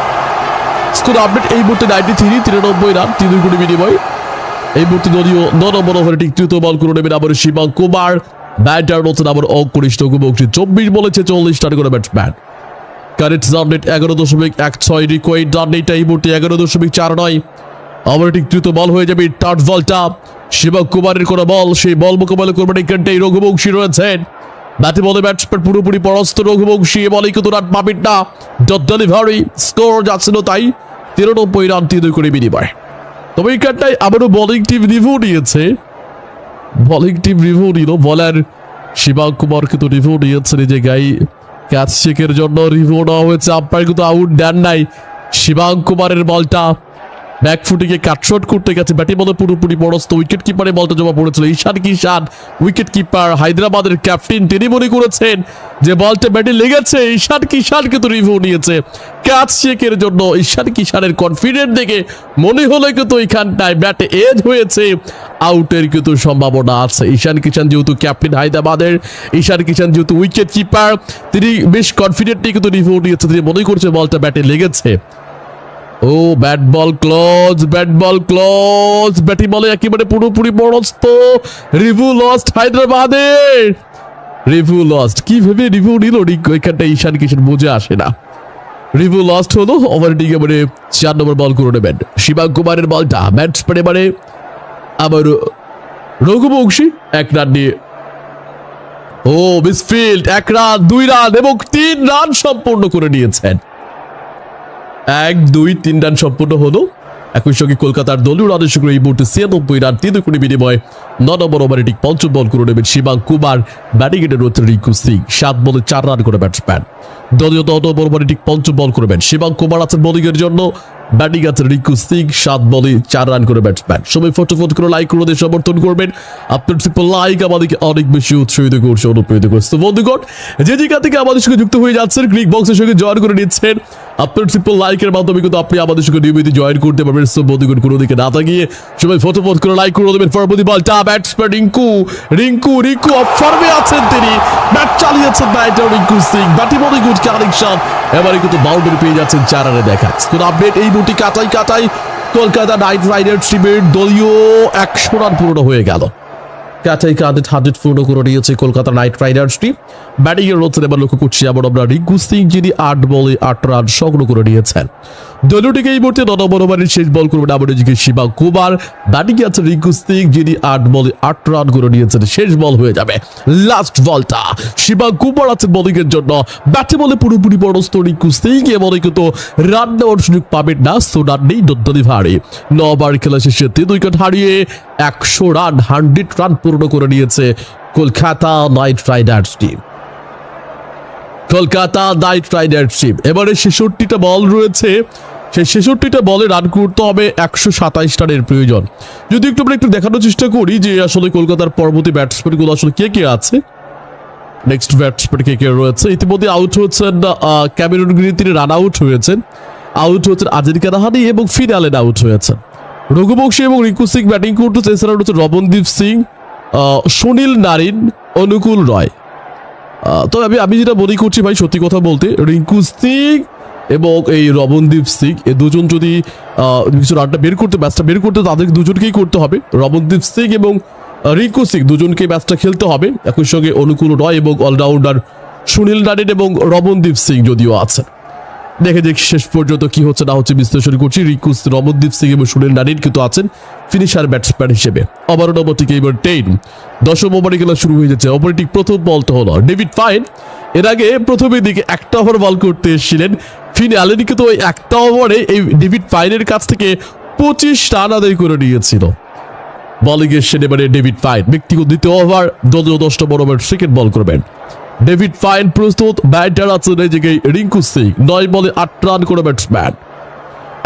Score update এই মুহূর্তে 93 রান 3 উইকেটে বিনিময়। এই মুহূর্তে দলীয় 9 নম্বর ওভারে ঠিক তৃতীয় বল করে নেবেন আবার শিবাং কুমার, ব্যাটার নতুন আবার অঙ্কুরিশ রঘুবংশী, 24 বলেছে 40 রান করে batsman. Current run rate 11.16, required run rate এই মুহূর্তে 11.49। আবার ঠিক তৃতীয় বল হয়ে যাবে, টার্ট বলটা শিবাং কুমারের কোনো বল, সেই বল মোকাবেলা করবেন এখানটাই রঘুবংশী রয়েছেন। ব্যাটে বলে ব্যাটসম্যান পুরোপুরি পরাস্ত রঘুবংশী, বলে কিন্তু রান পাবেন না, ডট ডেলিভারি, স্কোর যাচ্ছিল তাই 93 রান 3 উইকেটে বিনিময়। তবে এখানটায় আবারও বোলিং টিম রিভিউ নিয়েছে, বলার শিবাং কুমার কিন্তু রিভিউ নিয়েছেন এই জায়গায়, ক্যাচ চেকের জন্য রিভিউ নেওয়া হয়েছে। আম্পায়ার কিন্তু আউট দেন নাই। শিবাং কুমারের বলটা ব্যাকফুটিকে কাটশট করতে গেছে, ব্যাটিং বলে পুরোপুরি পরাস্ত, উইকেট কিপারে বলটা জমা পড়েছিল ঈশান কিষান, উইকেট কিপার হায়দ্রাবাদের ক্যাপ্টেন, তিনি মনে করেছেন যে বলটা ব্যাটে লেগেছে। ঈশান কিষান কিন্তু রিভিউ নিয়েছে ক্যাচ চেকের জন্য। ঈশান কিষানের কনফিডেন্ট দেখে মনে হলো কিন্তু এখানটায় ব্যাটে এজ হয়েছে, আউটের কিন্তু সম্ভাবনা আছে। ঈশান কিষান যেহেতু ক্যাপ্টেন হায়দ্রাবাদের, ঈশান কিষান যেহেতু উইকেট কিপার, তিনি বেশ কনফিডেন্টলি কিন্তু রিভিউ নিয়েছে, তিনি মনে করছে বলটা ব্যাটে লেগেছে। ও ব্যাট বল ক্লোজ, ব্যাটিং বলে একেবারে পুরোপুরি পরাস্ত, রিভিউ লস্ট হায়দ্রাবাদের, রিভিউ লস্ট। কি ভেবে রিভিউ নিল এখানটা ঈশান কিষান বুঝে আসে না। রিভিউ লস্ট হলো, ওভারটিকে এবারে 4 নম্বর বল করে নেবেন শিবাং কুমারের বলটা, ব্যাটসম্যান এবারে আবার রঘুবংশী 1 রান নিয়ে, ও মিসফিল্ড, 1 রান 2 রান এবং 3 রান সম্পূর্ণ করে নিয়েছেন। 1, 2, 3 রান সম্পূর্ণ হলো। একই সঙ্গে কলকাতার দলীয় রানের সঙ্গে এই মুহূর্তে 96 রান 3 উইকেটে বিনিময়। 9 নম্বর ওভারে ঠিক পঞ্চম বল করে নেবেন শিবাং কুমার, ব্যাটিং এর রয়েছে রিঙ্কু সিং, 7 বলে 4 রান করে ব্যাটসম্যান। দলীয় 9 নম্বর ওভারে ঠিক পঞ্চম বল করবেন শিবাং কুমার, আছেন বোলিং এর জন্য, ব্যাটিং আছে রিঙ্কু সিং, 7 বলে 4 রান করে ব্যাটসম্যান। সবাই ফটোফট করে লাইক করে দিয়ে সমর্থন করবেন, আপনার সিম্পল লাইক আমাদেরকে অনেক বেশি উৎসাহিত করছে, অনুপ্রেরিত করছে। তো বন্ধুগণ, যে জায়গা থেকে আমাদের সঙ্গে যুক্ত হয়ে যাচ্ছেন, ক্লিক বক্সের সঙ্গে জয়েন করে নিচ্ছেন, আপনার সিম্পল লাইকের মাধ্যমে কিন্তু আপনি আমাদের সঙ্গে নিয়মিত জয়েন করতে পারবেন। সো বন্ধুগণ, কোনো দিকে না তাকিয়ে সবাই ফটোফট করে লাইক করে দেবেন। পরবর্তী বলটা ব্যাটসম্যান রিঙ্কু অফ ফর্মে আছেন, তিনি ব্যাট চালিয়েছেন ব্যাটার রিঙ্কু সিং, ব্যাটিং বলে গুড কানেকশন, এবারে কিন্তু বাউন্ডারি পেয়ে যাচ্ছেন 4 রানে দেখা। স্কোর আপডেট এই মুহূর্তে কাটাই কলকাতা নাইট রাইডার্স টিমের দলীয় 100 রান পূর্ণ হয়ে গেল। কাটাই 100 পূর্ণ করে নিয়েছে Kolkata night Riders team. Batting এর রয়েছেন এবার লক্ষ্য করছি আবার আমরা রিঙ্কু সিং, যিনি 8 বলে 8 রান সংগ্রহ করে নিয়েছেন। দলীয়টিকে এই মুহূর্তে 9 নম্বর ওভারের শেষ বল করবেন আবার এদিকে শিবাং কুমার, ব্যাটিং আছে রিঙ্কু সিং, যিনি 8 বলে 8 রান করে নিয়েছেন। শেষ বল হয়ে যাবে লাস্ট বলটা, শিবাং কুমার আছেন বোলিং এর জন্য, ব্যাটে বলে পুরোপুরি পরাস্ত রিঙ্কু সিং, এবারে কিন্তু রান নেওয়ার সুযোগ পাবেন না, সো রান নেই, ডট ডেলিভারি। 9 ওভার খেলা শেষে 3 উইকেট হারিয়ে 100 রান 100 রান পূর্ণ করে নিয়েছে Kolkata night Riders team. Kolkata night Riders team এবারে 66টা বল রয়েছে, সেই 66টা বলে রান করতে হবে 127 রানের প্রয়োজন। যদি একটু দেখানোর চেষ্টা করি যে আসলে কলকাতার পরবর্তী ব্যাটসম্যানগুলো আসলে কে আছে। নেক্সট ব্যাটসম্যান কে রয়েছে, ইতিমধ্যে আউট হয়েছেন ক্যামেরুন গ্রিন, তিনি রান আউট হয়েছেন আজিঙ্কা রাহানে এবং ফিন অ্যালেন আউট হয়েছেন। রঘুবংশী এবং রিঙ্কু সিং ব্যাটিং করতেছে, এছাড়া রয়েছে রমনদীপ সিং, সুনীল নারিন, অনুকূল রয়। তো আমি যেটা মনে করছি ভাই, সত্যি কথা বলতে রিঙ্কু সিং এবং এই রমনদীপ সিং এই দুজন যদি কিছু রানটা ম্যাচটা বের করতে তাদের দুজনকেই করতে হবে। রমনদীপ সিং এবং রিঙ্কু সিং দুজনকে ম্যাচটা খেলতে হবে, একই সঙ্গে অনুকূল রয় এবং অলরাউন্ডার সুনীল নারিন এবং রমনদীপ সিং যদিও আছেন। দেখে যে শেষ পর্যন্ত কি হচ্ছে না হচ্ছে বিশ্লেষণ করছি। রিঙ্কু রমনদীপ সিং এবং সুনীল নারিন কিন্তু আছেন ফিনিশার ব্যাটসম্যান হিসেবে। ওভার নম্বর থেকে এবার 10, 10ম ওভারে খেলা শুরু হয়ে যাচ্ছে। ওভারে ঠিক প্রথম বলটা হলো ডেভিড ফাইন। এর আগে প্রথমের দিকে একটা ওভার বল করতে এসেছিলেন ফিন অ্যালেন, কিন্তু ওই একটা ওভারে এই ডেভিড ফাইনের কাছ থেকে 25 রান আদায় করে নিয়েছিল। বলিং এসছেন এবারে ডেভিড ফাইন। ব্যক্তিগত দ্বিতীয় ওভার, দলীয় 10 নম্বর ওভার সেকেন্ড বল করবেন ডেভিড ফাইন প্রস্তুত। ব্যাটার আছেন এই জায়গায় রিঙ্কু সিং, 9 বলে 8 রান করে ব্যাটসম্যান।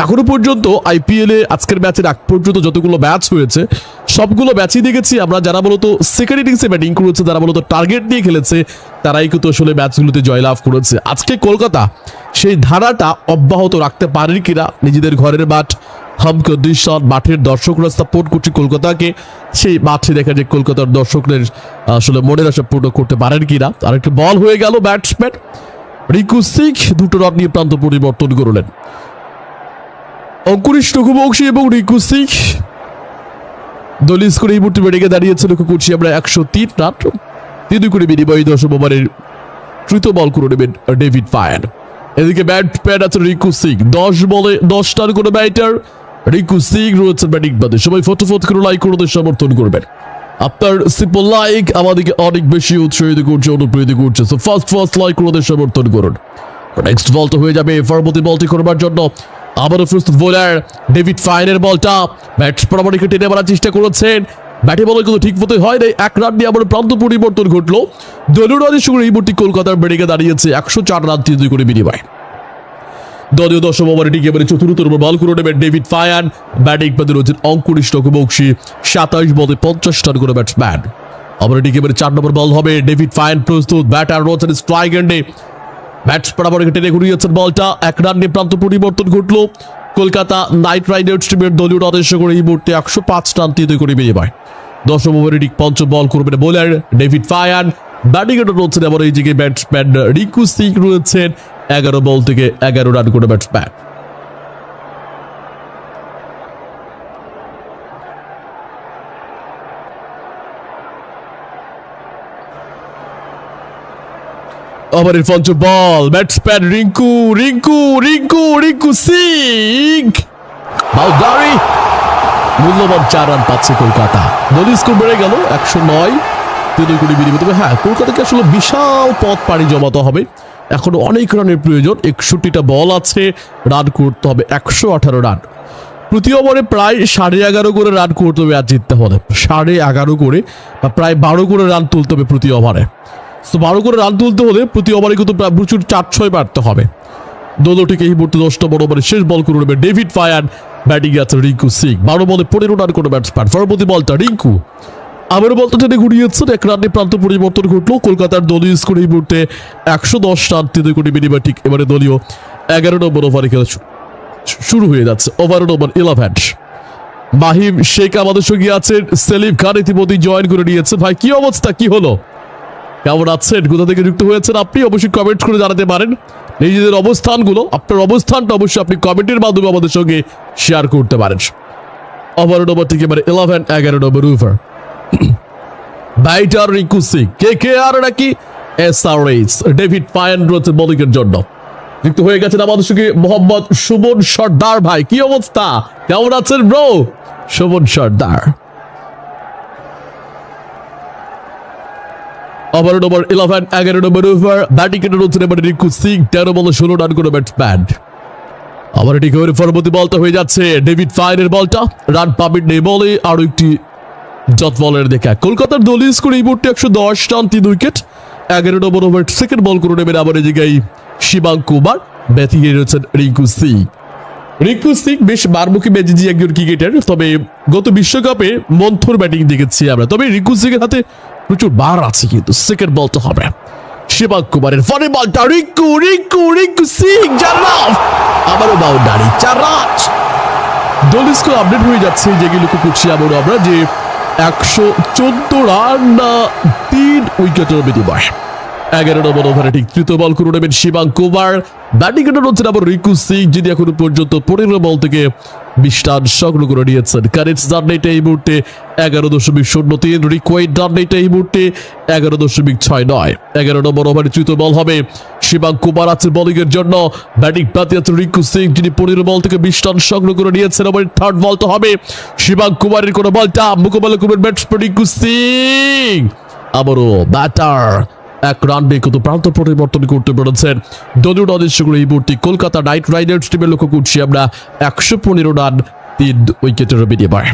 এখনো পর্যন্ত আইপিএলে আজকের ম্যাচের আগ পর্যন্ত যতগুলো ম্যাচ হয়েছে সবগুলো ম্যাচই দেখেছি আমরা, যারা মূলত সেকেন্ড ইনিংসে ব্যাটিং করেছে, যারা মূলত টার্গেট নিয়ে খেলেছে, তারাই কিন্তু আসলে ম্যাচগুলোতে জয়লাভ করেছে। আজকে কলকাতা সেই ধারাটা অব্যাহত রাখতে পারেন কিনা, নিজেদের ঘরের মাঠ, হোম কন্ডিশন, মাঠের দর্শকরা সাপোর্ট করছে কলকাতাকে, সেই মাঠে দেখা যায় কলকাতার দর্শকদের আসলে মনের আশা পূর্ণ করতে পারেন কিনা। আর একটা বল হয়ে গেল ব্যাটসম্যান রিঙ্কু সিং 2 রান নিয়ে প্রান্ত পরিবর্তন করলেন। অঙ্কুরিশ রঘুবংশী এবং রিঙ্কু সিং দলীয় স্কোরে এই মুহূর্তে বেড়ে দাঁড়িয়েছে। লক্ষ্য করছি আমরা 103 রান, 3 করে বিনিময়ে 10ম ওভারের তৃতীয় বল করে নেবেন ডেভিড ফায়ার। এদিকে ব্যাটসম্যান আছে রিঙ্কু সিং, 10 বলে 10 রান করে ব্যাটার রিঙ্কু সিং রয়েছে ব্যাটিং বাদে। সবাই ফটোফট করে লাইক করে সমর্থন করবেন। আপনার সিম্পল লাইক আমাদেরকে অনেক বেশি উৎসাহিত করছে, অনুপ্রেরিত করছে। সো ফার্স্ট লাইক করে সমর্থন করুন। নেক্সট বল তো হয়ে যাবে পরবর্তী বলটি করবার জন্য আবারও প্রস্তুত বোলার ডেভিড ফাইনের বলটা ব্যাটস বরাবরকে টেনে মারার চেষ্টা করেছেন। ব্যাটে বলে কিন্তু ঠিক মতো হয় নাই, 1 রান নিয়ে আবার প্রান্ত পরিবর্তন ঘটলো। দলীয় রানের সঙ্গে এই মুহূর্তে কলকাতার বেড়ে দাঁড়িয়েছে 104 রান 3 করে বিনিময়। দলীয় 10ম ওভারে ঠিক এবারে চতুর্থ নম্বর বল করে নেবেন ডেভিড ফায়ান। ব্যাটিং পদে রয়েছেন অঙ্কুরিশ রঘুবংশী, 27 বলে 50 রান করে ব্যাটসম্যান। আবার ঠিক এবারে 4 নম্বর বল হবে, ডেভিড ফায়ান প্রস্তুত। ব্যাটার রয়েছেন স্ট্রাইক এন্ডে, ব্যাটস বরাবরকে টেনে ঘুরিয়েছেন বলটা, 1 রান নিয়ে প্রান্ত পরিবর্তন ঘটলো। কলকাতা নাইট রাইডার্স টিমের দলীয় রানের সঙ্গে এই মুহূর্তে 105 রান 3 করে বিনিময়। 10ম ওভারে ঠিক পঞ্চম বল করবেন বোলার ডেভিড ফায়ান। ব্যাটিং এ রয়েছেন আবার এই জায়গায় ব্যাটসম্যান রিঙ্কু সিং রয়েছেন, 11 বল থেকে 11 রান করে ব্যাটসম্যান। ওভারের পঞ্চম বল, ব্যাটসম্যান রিঙ্কু সিং বাউন্ডারি, মূল্যবান 4 রান পাচ্ছে কলকাতা। দলীয় স্কোর বেড়ে গেল 109 3 করে বিনিময়। তবে হ্যাঁ, কলকাতাকে আসলে বিশাল পথ পাড়ি জমাতে হবে, এখনো অনেক রানের প্রয়োজন। 61টা বল আছে, রান করতে হবে 118 রান। প্রতি ওভারে প্রায় 11.5 করে রান করতে হবে আর জিততে হলে, 11.5 করে বা প্রায় 12 করে রান তুলতে হবে প্রতি ওভারে। তো 12 করে রান তুলতে হলে প্রতি ওভারে কিন্তু প্রচুর 4-6 মারতে হবে। দলটিকে এই মুহূর্তে 10 নম্বর ওভারে শেষ বল করে নেবে ডেভিড ফায়ান। ব্যাটিং আছে রিঙ্কু সিং, 12 বলে 15 রান করে ব্যাটসম্যান। পরবর্তী বলটা রিঙ্কু আবার বলটা টেনে ঘুরিয়েছেন, 1 রানে প্রান্ত পরিবর্তন ঘটলো। কলকাতার দলীয় স্কোর এই মুহূর্তে 110 রান 3 করে বিনিময়। ঠিক এবারে দলীয় 11 নম্বর ওভারে খেলা শুরু হয়ে যাচ্ছে। ওভার নম্বর 11, মাহিম শেখ আমাদের সঙ্গে আছেন, সেলিম খান ইতিমধ্যে জয়েন করে নিয়েছে। ভাই কি অবস্থা, কি হলো, কেমন আছেন, কোথা থেকে যুক্ত হয়েছেন আপনি অবশ্যই কমেন্ট করে জানাতে পারেন। নিজেদের অবস্থানগুলো, আপনার অবস্থানটা অবশ্যই আপনি কমেন্টের মাধ্যমে আমাদের সঙ্গে শেয়ার করতে পারেন। ওভার নম্বর থেকে এবারে 11 number over, batter Rinku Singh, KKR নাকি SRH, ডেভিড ফায়ান রয়েছে বোলিং এর জন্য। যুক্ত হয়ে গেছেন আমাদের সঙ্গে মোহাম্মদ সুমন সর্দার। ভাই কি অবস্থা, কেমন আছেন ব্রো সুমন সর্দার। ওভার নম্বর 11 নম্বর ওভার, ব্যাটিং এ রয়েছে এবারে রিঙ্কু সিং, 13 বলে 16 রান করে ব্যাটসম্যান। আবার ঠিক করে পরবর্তী বলটা হয়ে যাচ্ছে ডেভিড ফায়ারের বলটা, রান পাবেন নেই বলে আরো একটি ডট বলের দেখা। কলকাতার দলীয় স্কোর এই মুহূর্তে 110 run 3 wicket. 11 number over second বল করে নেবেন আবার এই জায়গায় শিবাঙ্ক কুমার। ব্যাটিং এ রয়েছেন রিঙ্কু সিং বেশ বারমুখী মেজাজি একজন ক্রিকেটার, তবে গত বিশ্বকাপে মন্থর ব্যাটিং দেখেছি আমরা। তবে রিঙ্কু সিং এর হাতে প্রচুর বার আছে, কিন্তু সেকেন্ড বলটা হবে শিবাঙ্ক কুমারের। ফলে বলটা রিঙ্কু সিং, আবারও বাউন্ডারি, 4 রান। দলীয় স্কোর আপডেট হয়ে যাচ্ছে, যেগুলো লক্ষ্য করছি আবারও আমরা যে 114 রান 3 উইকেটের বিনিময়। 11 নম্বর ওভারে ঠিক তৃতীয় বল করে নেবেন শিবাং কুমার। ব্যাটিং করতে হচ্ছে আবার রিকু সিং, যিনি এখনো পর্যন্ত 15 বল থেকে 20 রান সংগ্রহ করে নিয়েছেন। কারেন্ট রান রেট এই মুহূর্তে 11.03, রিকোয়ার্ড রান রেট এই মুহূর্তে 11.69। 11 নম্বর ওভারে তৃতীয় বল হবে। শিবাং কুমার আছে বোলিং এর জন্য, ব্যাটিং প্রার্থী আছে রিকু সিং, যিনি 15 বল থেকে 20 রান সংগ্রহ করে নিয়েছেন। আবার থার্ড বল তো হবে শিবাং কুমারের কোনো বলটা মোকাবেলা করবেন ব্যাটসম্যান রিকু সিং। আবারও ব্যাটার এক রান নিয়ে কত প্রান্ত পরিবর্তন করতে পেরেছেন। দলীয় রানের সঙ্গে এই মুহূর্তে কলকাতা নাইট রাইডার্স টিমের লক্ষ্য করছি আমরা 115 রান 3 উইকেটের বিনিময়ে।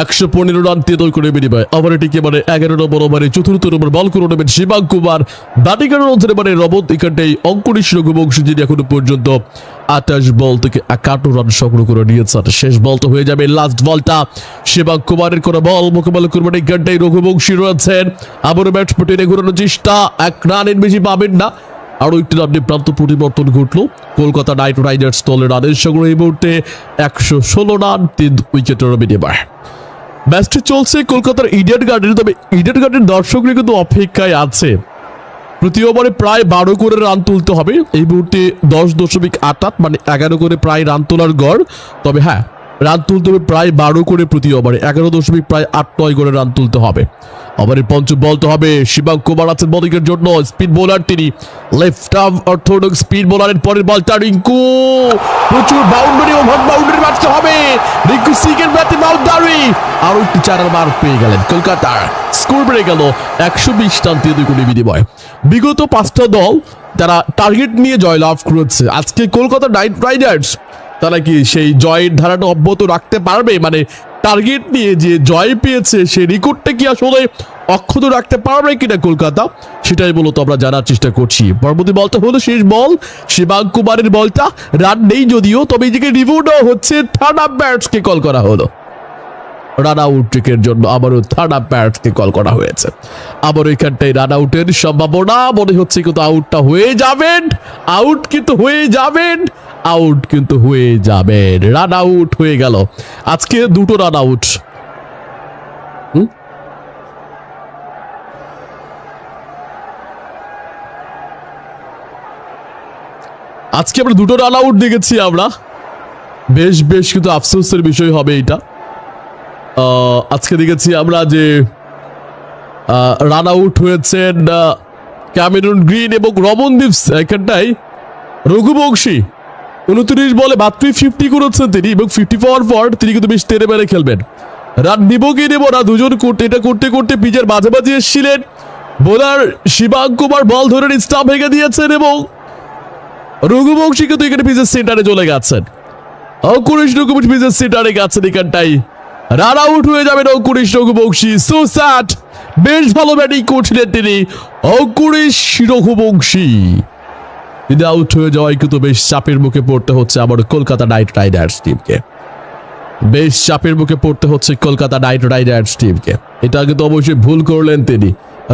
115 রান 3 উইকেটের বিনিময়ে। আবার এটিকে 11 নম্বর ওভারে চতুর্থ নম্বর বল করে নেবেন শিবাং কুমার। ব্যাটিং করার মধ্যে রবত এখানটাই অঙ্কুরিশ রঘুবংশী, যিনি এখনো পর্যন্ত 28 বল থেকে 51 রান সংগ্রহ করে নিয়েছেন। শেষ বল তো হয়ে যাবে লাস্ট বলটা। শিবাং কুমারের কোনো বল মোকাবেলা করবেন এখানটাই রঘুবংশী রয়েছেন। আবারও ব্যাটসম্যান ঘোরানোর চেষ্টা, 1 রানের বেশি পাবেন না। আরো একটি রানে প্রান্ত পরিবর্তন ঘটলো কলকাতা নাইট রাইডার্স দলের রানের সংগ্রহ এই মুহূর্তে 116 রান 3 উইকেটের বিনিময়ে। ম্যাচটি চলছে কলকাতার ইডেন গার্ডেনে। তবে ইডেন গার্ডেন দর্শকরা কিন্তু অপেক্ষায় আছে। প্রতি ওভারে প্রায় 12 করে রান তুলতে হবে। এই মুহূর্তে 10.88 মানে 11 করে প্রায় রান তোলার গড়। তবে হ্যাঁ, রান তুলতে হবে প্রায় 12 করে প্রতি ওভারে, 11.89 করে রান তুলতে হবে। ওভারের পঞ্চম বল তো হবে শিবাং কুমার আছেন বোলিং এর জন্য, স্পিড বোলার তিনি, লেফট আর্ম অর্থোডক্স স্পিড বোলারের পরের বলটা রিঙ্কু, প্রচুর বাউন্ডারি, ওভার বাউন্ডারি মারতে হবে রিঙ্কু সিং এর ব্যাটে বাউন্ডারি। আরো একটি 4 মার পেয়ে গেলেন কলকাতার, স্কোর বেড়ে গেল 120 রান 3 উইকেটের বিনিময়ে। বিগত 5টা দল তারা টার্গেট নিয়ে জয়লাভ করেছে। আজকে কলকাতা নাইট রাইডার্স তারা কি সেই জয়ের ধারাটা অব্যাহত রাখতে পারবে? মানে টার্গেট নিয়ে যে জয় পেয়েছে সেই রেকর্ডটা কি আসলে অক্ষত রাখতে পারবে কিনা কলকাতা, সেটাই মূলত আমরা জানার চেষ্টা করছি। পরবর্তী বলটা হলো শেষ বল, শিবাং কুমারের বলটা, রান নেই যদিও, তবে এদিকে রিভিউটাও হচ্ছে থার্ড আম্পায়ার্সকে কল করা হলো রান আউট ট্রিকের জন্য। আবারও থার্ড আম্পায়ার্সকে কল করা হয়েছে। আবারও এখানটাই রান আউটের সম্ভাবনা মনে হচ্ছে, কিন্তু আউটটা হয়ে যাবেন, আউট কিন্তু হয়ে যাবেন, আউট কিন্তু হয়ে যাবেন। রান আউট হয়ে গেল আজকে 2টো রান আউট। আজকে আমরা 2টো রান আউট দেখেছি আমরা, বেশ বেশ কিন্তু আফসোসের বিষয় হবে এটা। আজকে দেখেছি আমরা যে রান আউট হয়েছেন ক্যামেরন গ্রিন এবং রমনদীপ। এখানটাই রঘুবংশী 29 বলে মাত্র 50 করেছেন তিনি, এবং 50 পাওয়ার পর তিনি কিন্তু বেশ তেরে বেড়ে খেলবেন। রান নিব কি নেব না, দুজন এটা করতে করতে পিচের মাঝামাঝি এসেছিলেন। বোলার শিবাং কুমার বল ধরে স্টাম্প ভেঙে দিয়েছেন এবং রঘুবংশী কিন্তু এখানে পিচের সেন্টারে চলে গেছেন। অঙ্কুরিশ রঘুবংশী পিচের সেন্টারে গেছেন এখানটাই। রান আউট হয়ে যাবেন অঙ্কুরিশ রঘুবংশী। সো স্যাড, বেশ ভালো ব্যাটিং করছিলেন তিনি অঙ্কুরিশ রঘুবংশী। তিনি আউট হয়ে যাওয়ায় কিন্তু বেশ চাপের মুখে পড়তে হচ্ছে আবার কলকাতা নাইট রাইডার্স টিমকে। বেশ চাপের মুখে পড়তে হচ্ছে কলকাতা নাইট রাইডার্স টিমকে। এটা কিন্তু অবশ্যই ভুল করলেন তিনি,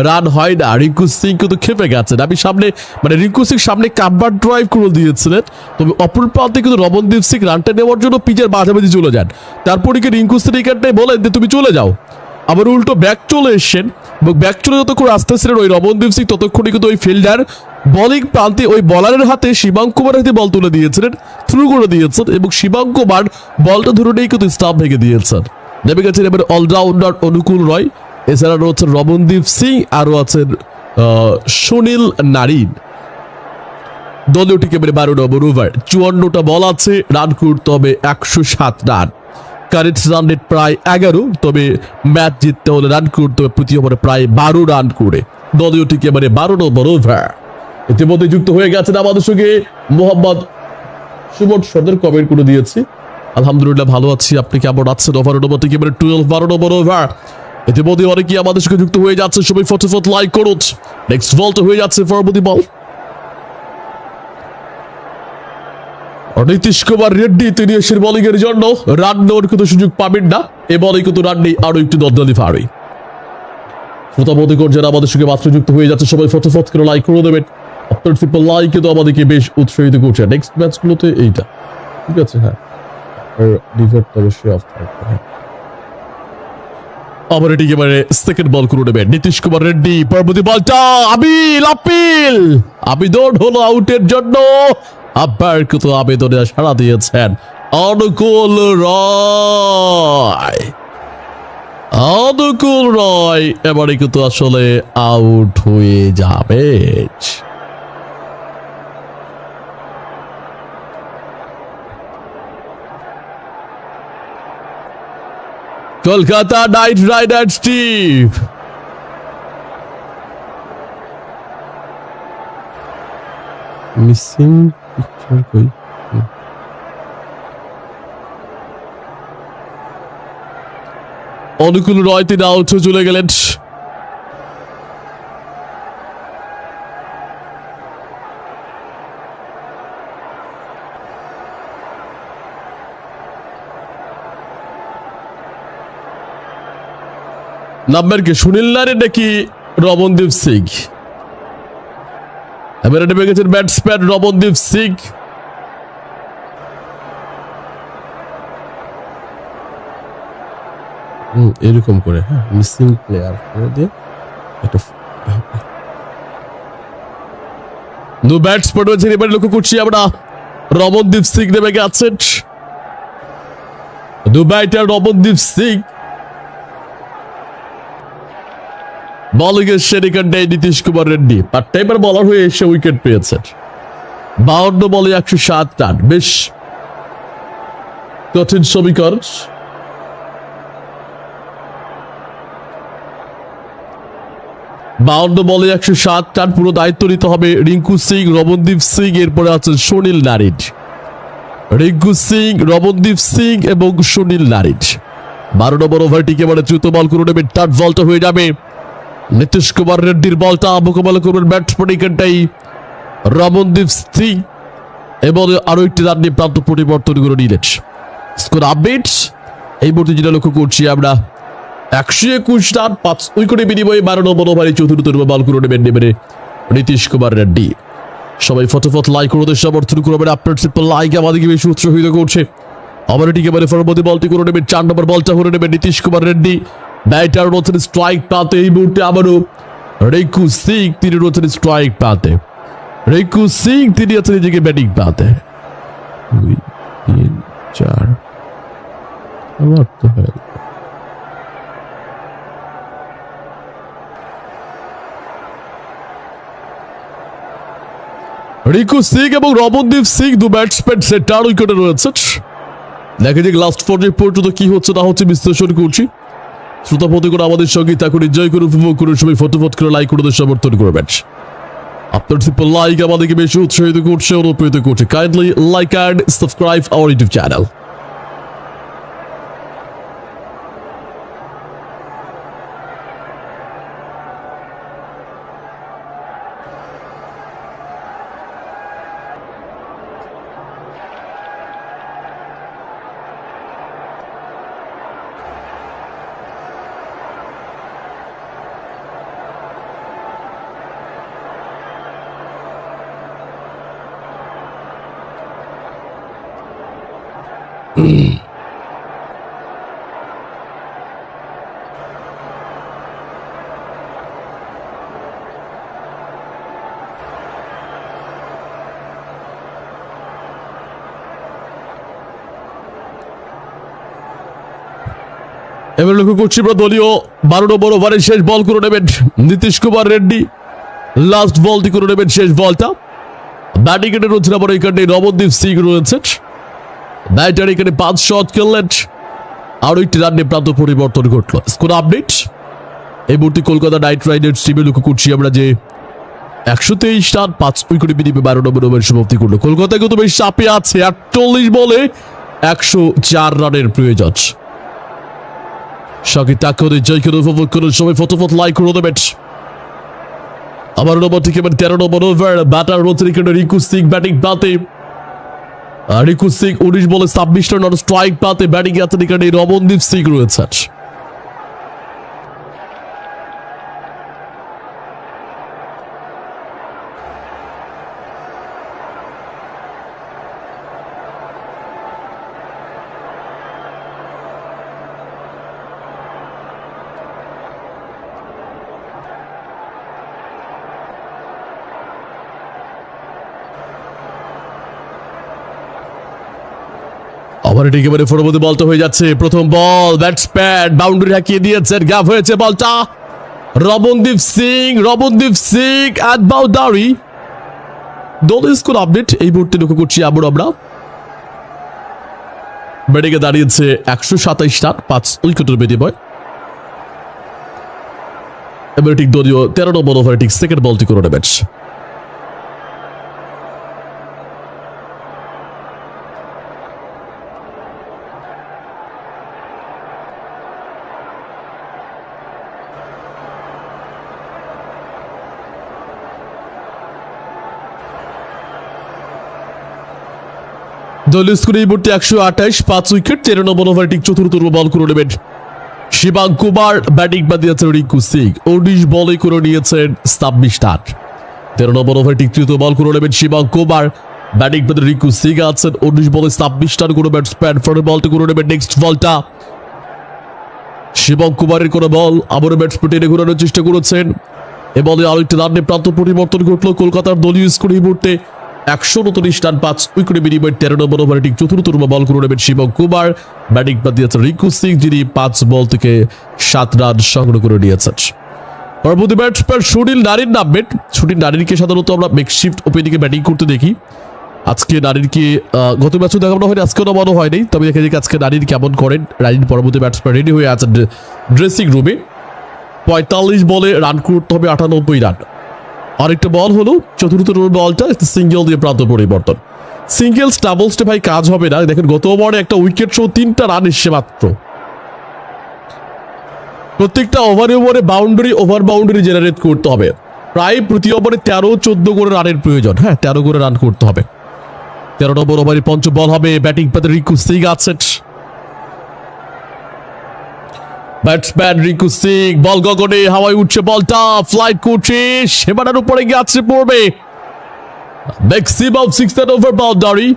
রান হয় না। রিঙ্কু সিং কিন্তু খেপে গেছেন। আমি সামনে মানে রিঙ্কু সিং সামনে কাভার ড্রাইভ করে দিয়েছিলেন, তবে অপর প্রান্তে কিন্তু রমনদীপ সিং রানটা নেওয়ার জন্য পিচের মাঝামাঝি চলে যান। তারপরে কি রিঙ্কু সিং এখানটাই বলেন যে তুমি চলে যাও, আবার উল্টো ব্যাক চলে এসছেন, এবং ব্যাক চলে যতক্ষণ আসতেছিলেন ওই রমনদীপ সিং ততক্ষণে কিন্তু ওই ফিল্ডার বলিং প্রান্তে ওই বলারের হাতে শিবাং কুমারের হাতে বল তুলে দিয়েছিলেন, থ্রু করে দিয়েছেন, এবং শিবাং কুমার বলটা ধরে নিয়ে কিন্তু স্টাম্প ভেঙে দিয়েছেন। নেমে গেছেন এবার অলরাউন্ডার অনুকূল রয়, এছাড়া রয়েছেন রমনদীপ সিং, আরও আছেন সুনীল নারিন। দলীয় টিকে 12 নম্বর ওভার, 54টা বল আছে, রান করতে হবে 107 রান। কারেন্ট রান রেট প্রায় 11, তবে ম্যাচ জিততে হলে রান করতে হবে প্রতি ওভারে প্রায় 12 রান করে। দলীয় টিকে 12 নম্বর ওভার। ইতিমধ্যে যুক্ত হয়ে গেছেন আমাদের সঙ্গে মোহাম্মদ সুমন সর্দার, কমেন্ট করে দিয়েছি। আলহামদুলিল্লাহ ভালো আছি, আপনি কেমন আছেন? ওভার নম্বর থেকে 12 নম্বর ওভার। ইতিমধ্যে অনেকেই আমাদের সঙ্গে যুক্ত হয়ে যাচ্ছে, সবাই ফটোফট লাইক করুন। নেক্সট বলটা হয়ে যাচ্ছে পরবর্তী বল, নীতিশ কুমার রেড্ডি, তিনি এসের বোলিং এর জন্য। রান নেওয়ার কিন্তু সুযোগ পাবেন না, এ বলে কিন্তু রান নেই, আরো একটু দলদলি ফাড়ি। শ্রোতা বন্ধুগণ যারা আমাদের সঙ্গে মাত্র যুক্ত হয়ে যাচ্ছে, সবাই ফটোফট করে লাইক করে দেবেন। আপনার সিম্পল লাইক কিন্তু আমাদেরকে বেশ উৎসাহিত করছে। নেক্সট ম্যাচগুলোতে এইটা ঠিক আছে, হ্যাঁ, ডিফেক্ট অবশ্যই অফ থাকবে। আবার এটিকে এবারে সেকেন্ড বল করে নেবেন নীতিশ কুমার রেড্ডি। পরবর্তী বলটা আবেদন হলো আউটের জন্য। আম্পায়ার কিন্তু আবেদনে সাড়া দিয়েছেন। অনুকূল রয় এবারে কিন্তু আসলে আউট হয়ে যাবে। Kolkata night Riders team missing picture কই? অনুকূল রয় তিনি আউট হয়ে চলে গেলেন। নাম্বার কি সুনীল নারী নাকি রমনদীপ সিং? এবারে নেমে গেছেন ব্যাটসম্যান রমনদীপ সিং। এরকম করে মিসিং প্লেয়ার করে দিয়ে একটা দু ব্যাটসম্যান রয়েছেন। এবারে লক্ষ্য করছি আমরা রমনদীপ সিং নেমে গেছেন। দু ব্যাটার রমনদীপ সিং, বলিং এর সেকেন্ডে নীতিশ কুমার রেড্ডি পার্ট টাইমার বলার হয়ে এসে উইকেট পেয়েছেন। 52 বলে 107 রান, বেশ কঠিন সমীকরণ। বলে 107 রান, পুরো দায়িত্ব নিতে হবে রিঙ্কু সিং, রমনদীপ সিং, এরপরে আছেন সুনীল নারিন। রিঙ্কু সিং, রমনদীপ সিং এবং সুনীল নারিন। 12 নম্বর ওভারটিকে এবারে তৃতীয় বল করে নেবেন। টার্ট বলটা হয়ে যাবে নীতিশ কুমার রেড্ডির বলটা মোকাবেলা করবেন ব্যাটসম্যান এখানটাই রমনদীপ সিং এবং আরো একটি রান নিয়ে প্রান্ত পরিবর্তন করে নিলেন। স্কোর আপডেট এই মুহূর্তে যেটা লক্ষ্য করছি আমরা 121 রান 5 উইকেটের বিনিময়ে 12 নম্বর ওভারে চতুর্থ বল করে নেবেন নেবেন নীতিশ কুমার রেড্ডি। সবাই ফটোফট লাইক করে সমর্থন করবেন। আপনার সিম্পল লাইক আমাদেরকে বেশি উৎসাহিত করছে। আবার এটিকে এবারে পরবর্তী বলটি করে নেবেন। 4 নম্বর বলটা করে নেবেন নীতিশ কুমার রেড্ডি। ব্যাটার রয়েছেন স্ট্রাইক পাতে এই মুহূর্তে আবারও রিঙ্কু সিং, তিনি রয়েছেন স্ট্রাইক পাতে। রিঙ্কু সিং তিনি আছেন নিজেকে ব্যাটিং পাতে। 2 3 4 আমার তো হয়ে রিঙ্কু সিং এবং রমনদীপ সিং দু ব্যাটসম্যান সেটার উইকেটে রয়েছে। দেখা যাক লাস্ট পর্যায়ে পর্যন্ত কি হচ্ছে না হচ্ছে বিশ্লেষণ করছি। শ্রোতা প্রতি করে আমাদের সঙ্গে তা করে এনজয় করে উপভোগ করে সবাই ফটোফট করে লাইক করে সমর্থন করবেন। আপনার সিম্পল লাইক আমাদেরকে বেশি উৎসাহিত করছে, অনুপ্রেরিত করছে। Kindly like and subscribe our YouTube channel. এবার লক্ষ্য করছি আমরা দলীয় 12 নম্বর ওভারে শেষ বল করে নেবেন নীতিশ কুমার রেড্ডি। লাস্ট বলটি করে নেবেন শেষ বলটা। ব্যাটিং এ রয়েছেন আবার এখানে রমনদীপ সিং রয়েছে। ব্যাটার এখানে 5 শট খেললেন, আরো একটি রান নিয়ে প্রান্ত পরিবর্তন ঘটলো। স্কোর আপডেট এই মুহূর্তে কলকাতা নাইট রাইডার্স টিমে লক্ষ্য করছি আমরা যে 123 রান 5 উইকেটে বিনিময়ে 12 নম্বর ওভারে সমাপ্তি করলো। কলকাতা কিন্তু বেশ চাপে আছে। 48 বলে 104 রানের প্রয়োজন। সাকিব তাকে জয় করে উপভোগ করে সবাই ফটোফট লাইক করে দেবেন। আমার নম্বর থেকে 13 নম্বর ওভার ব্যাটার রয়েছে এখানে রিঙ্কু সিং ব্যাটিং পাতে। রিঙ্কু সিং 19 বলে 26 রান স্ট্রাইক পাতে ব্যাটিং আছেন এখানে রমনদীপ সিং রয়েছে। আবার এটি একেবারে ফোরমধ্যে বলটা হয়ে যাচ্ছে। প্রথম বল, ব্যাটসম্যান বাউন্ডারি হাঁকিয়ে দিয়েছেন, গ্যাপ হয়েছে বলটা। রমনদীপ সিং এট বাউন্ডারি। দলের স্কোর আপডেট এই মুহূর্তে লক্ষ্য করছি আমরা। ব্যাটিংয়ে দাঁড়িয়েছে 127 রান, 5 উইকেটের বিনিময়। এবার ঠিক দলীয় 13 নম্বর ওভারে ঠিক সেকেন্ড বলটি করে নেবেন। দলীয় স্কোর এই মুহূর্তে 128, 5 উইকেট। 13 নম্বর ওভারে ঠিক চতুর্থ বল করে নেবেন শিবাঙ্গ কুমার। ব্যাটিং বাদিয়েছেন রিঙ্কু সিং, 19 বলে করে নিয়েছেন 26 রান। 13 নম্বর ওভারে ঠিক তৃতীয় বল করে নেবেন শিবাঙ্গ কুমার। ব্যাটিং বাদে রিঙ্কু সিং আছেন, 19 বলে 26 রান করে ব্যাটসম্যান। ফরের বলটি করে নেবেন নেক্সট বলটা। শিবাঙ্গ কুমারের কোনো বল, আবারও ব্যাটসম্যান টেনে ঘোরানোর চেষ্টা করেছেন। এ বলে আরেকটি রানে প্রান্ত পরিবর্তন ঘটল কলকাতার। দলীয় স্কোর এই মুহূর্তে 129 রান, 5 উইকেটে বিনিময়ে। 13 নম্বর ওভারে ঠিক চতুর্থ বল করে নেবেন শিবম কুমার। ব্যাটিং বাদিয়েছেন রিঙ্কু সিং, যিনি 5 বল থেকে 7 রান সংগ্রহ করে নিয়েছেন। পরবর্তী ব্যাটসম্যান সুনীল নারিন নামবেন। সুনীল নারিনকে সাধারণত আমরা মেকশিফট ওপেনিংয়ে ব্যাটিং করতে দেখি। আজকে নারিনকে গত ম্যাচও দেখানো হয়নি, আজকেও নামানো হয়নি। তবে দেখা যায় আজকে নারিন কেমন করেন। নারিন পরবর্তী ব্যাটসম্যান রেডি হয়ে আছেন ড্রেসিং রুমে। 45 বলে রান করতে হবে 98 রান। আরেকটা বল হলো চতুর্থ বলটা সিঙ্গেল দিয়ে প্রান্ত পরিবর্তন। সিঙ্গেলস ডাবলসটা ভাই কাজ হবে না। দেখেন গত ওভারে একটা উইকেট সহ 3টা রান এসছে মাত্র। প্রত্যেকটা ওভারে ওভার বাউন্ডারি জেনারেট করতে হবে। প্রায় প্রতি ওভারে 13-14 করে রানের প্রয়োজন। হ্যাঁ, 13 করে রান করতে হবে। 13 নম্বর ওভারে পঞ্চম বল হবে। ব্যাটিং পাতে রিঙ্কু সিং আছেন। ব্যাটসম্যান রিঙ্কু সিং, বল গগনে, হাওয়ায় উঠছে বলটা, ফ্লাইট করছে, সেবানার উপরে গিয়ে পড়বে। Maximum 6 run over boundary.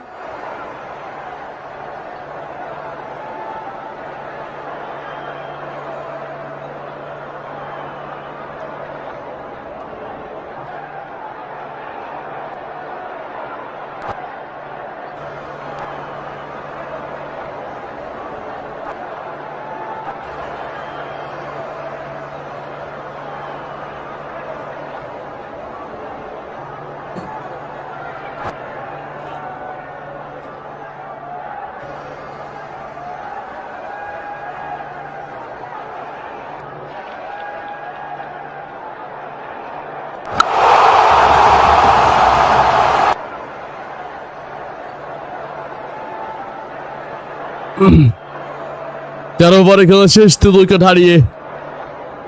তেরো ওভারে খেলা শেষ, 3 উইকেট হারিয়ে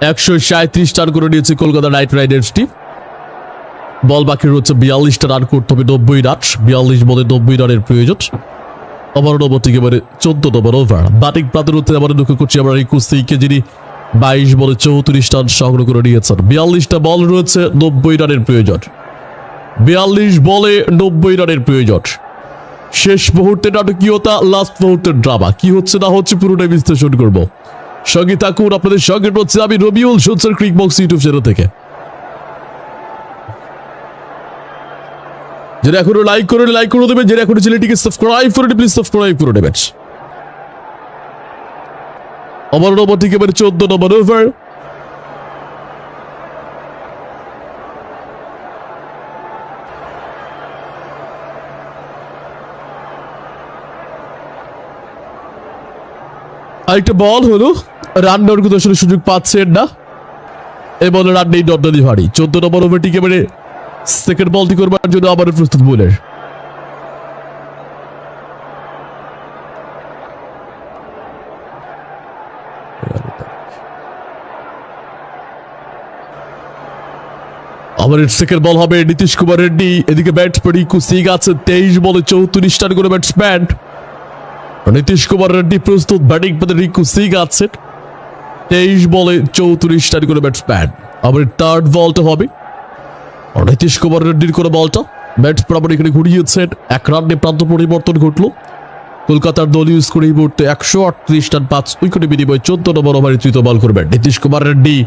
137 রান করে নিয়েছে কলকাতা নাইট রাইডার্স টিম। বল বাকি রয়েছে 42টা রান করতে হবে, 90 রান। 42 বলে 90 রানের প্রয়োজন। ওভার নম্বর থেকে এবারে 14 নম্বর ওভার। ব্যাটিং প্রান্তের উত্তরে আবার লক্ষ্য করছি আমরা রিঙ্কু সিংকে, যিনি 22 বলে 34 রান সংগ্রহ করে নিয়েছেন। 42টা বল রয়েছে, 90 রানের প্রয়োজন। 42 বলে 90 রানের প্রয়োজন। শেষ মুহূর্তে নাটকীয়তা, লাস্ট মুহূর্তের ড্রামা, কি হচ্ছে না হচ্ছে পুরোটাই বিশ্লেষণ করবো। সঙ্গে থাকুন, আপনাদের সঙ্গে রয়েছে আমি রবিউল, শুনছেন ক্রিক বক্স ইউটিউব চ্যানেল থেকে। যারা এখনো লাইক করে দেবেন, যারা এখনো চ্যানেলটিকে সাবস্ক্রাইব করে প্লিজ সাবস্ক্রাইব করে দেবেন। আমার নম্বর থেকে এবারে 14 নম্বর ওভার। আরেকটা বল হলো, রান নেওয়ার কিন্তু আসলে সুযোগ পাচ্ছেন না। এই বলে রান নেই ডডলি ভারী। 14 নম্বর ওভারটি একেবারে সেকেন্ড বলটি করবার জন্য আবার প্রস্তুত বোলার। আবার সেকেন্ড বল হবে নীতিশ কুমার রেড্ডি। এদিকে ব্যাটসম্যান রিঙ্কু সিং আছে, 23 বলে 34 রান করে ব্যাটসম্যান নীতিশ কুমার রেড্ডি প্রস্তুত। ব্যাটিং পদে রিঙ্কু সিং আছেন, 23 বলে 34 রান করে ব্যাটসম্যান। আবার থার্ড বলটা হবে নীতিশ কুমার রেড্ডির করে বলটা। ব্যাটসম্যান আবার এখানে ঘুরিয়েছেন, 1 রানে প্রান্ত পরিবর্তন ঘটলো। কলকাতার দলীয় স্কোর এই মুহূর্তে 138 রান, 5 উইকেটে বিনিময়ে। 14 নম্বর ওভারে তৃতীয় বল করবেন নীতিশ কুমার রেড্ডি।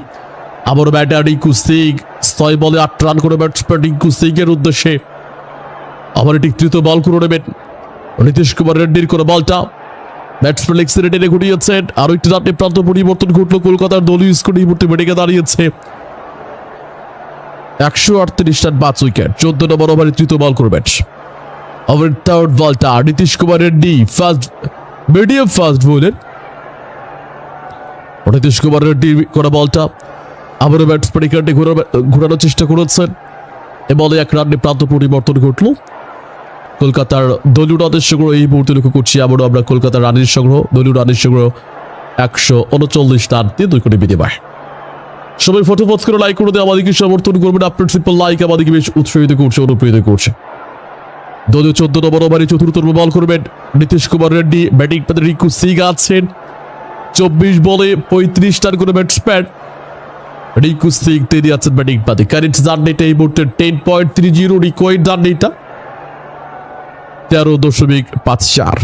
আবার ব্যাটার রিঙ্কু সিং, 6 বলে 8 রান করে ব্যাটসম্যান রিঙ্কু সিং এর উদ্দেশ্যে। আবার এটি তৃতীয় বল করে নেবেন নীতিশ কুমার রেড্ডির করে বলটা। ব্যাটসম্যান লেগ সাইডে টেনে ঘুরিয়েছেন। আরো একটি রানে প্রান্ত পরিবর্তন ঘটলো কলকাতার দলীয় স্কোর এই মুহূর্তে বেড়ে দাঁড়িয়েছে 138 রান 5 উইকেট। 14 নম্বর ওভারে তৃতীয় বল করবেন। ওভার থার্ড বলটা Nitish Kumar Reddy first medium fast bowler. Nitish Kumar Reddy করা বলটা আবারও ব্যাটসম্যান এখানে ঘোরানোর চেষ্টা করেছেন। এ বলে এক রানে প্রান্ত পরিবর্তন ঘটলো কলকাতার দলীয় রানের সংগ্রহ এই মুহূর্তে লক্ষ্য করছি। আবারও আমরা কলকাতার রানের সংগ্রহ দলীয় রানের সংগ্রহ 139 রান 3 উইকেটে বিনিময়। সবাই ফটো পোস্ট করে লাইক করে দিয়ে আমাদেরকে সমর্থন করবেন। আপনার সিম্পল লাইক আমাদেরকে বেশ উৎসাহিত করছে, অনুপ্রেরিত করছে। দলীয় 14 নম্বর ওভারে চতুর্থ বল করবেন নীতিশ কুমার রেড্ডি। ব্যাটিং পেতে রিকু সিং আছেন। 24 বলে 35 রান করে ব্যাটসম্যান রিকু সিং তিনি আছেন ব্যাটিং পাতে। কারেন্ট রান রেট এই মুহূর্তে 10.30, রিকোয়ার্ড রান রেট 13.54।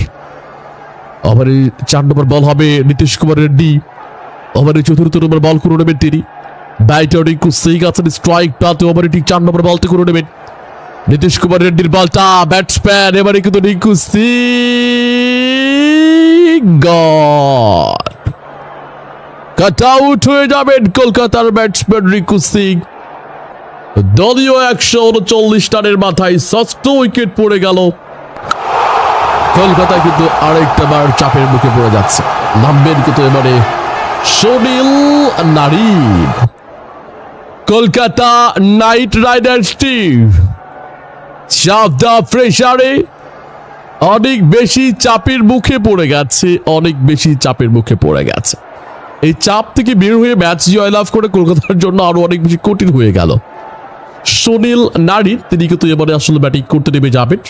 ওভারে 4 নম্বর বল হবে নীতিশ কুমার রেড্ডি। ওভারে চতুর্থ নম্বর বল করে নেবেন তিনি। ব্যাটার রিকু সিং আছেন স্ট্রাইক প্রান্তে। ওভারে ঠিক 4 নম্বর বলটি করে নেবেন নীতিশ কুমার রেড্ডির বলটা ব্যাটসম্যান এবারে কিন্তু রিকু সিং কাট আউট হয়ে যাবেন কলকাতার ব্যাটসম্যান রিকু সিং। দলীয় 139 রানের মাথায় ষষ্ঠ উইকেট পড়ে গেল। কলকাতা কিন্তু আরেকটা বার চাপের মুখে পড়ে যাচ্ছে। নামবেন কিন্তু এবারে Sunil Narine. Kolkata night Riders team চাপ দেওয়া প্রেসারে অনেক বেশি চাপের মুখে পড়ে গেছে, অনেক বেশি চাপের মুখে পড়ে গেছে। এই চাপ থেকে বের হয়ে ম্যাচ জয়লাভ করে কলকাতার জন্য আরো অনেক বেশি কঠিন হয়ে গেল। সুনীল নারিন তিনি কিন্তু এবারে আসলে ব্যাটিং করতে নেমে যাবেন।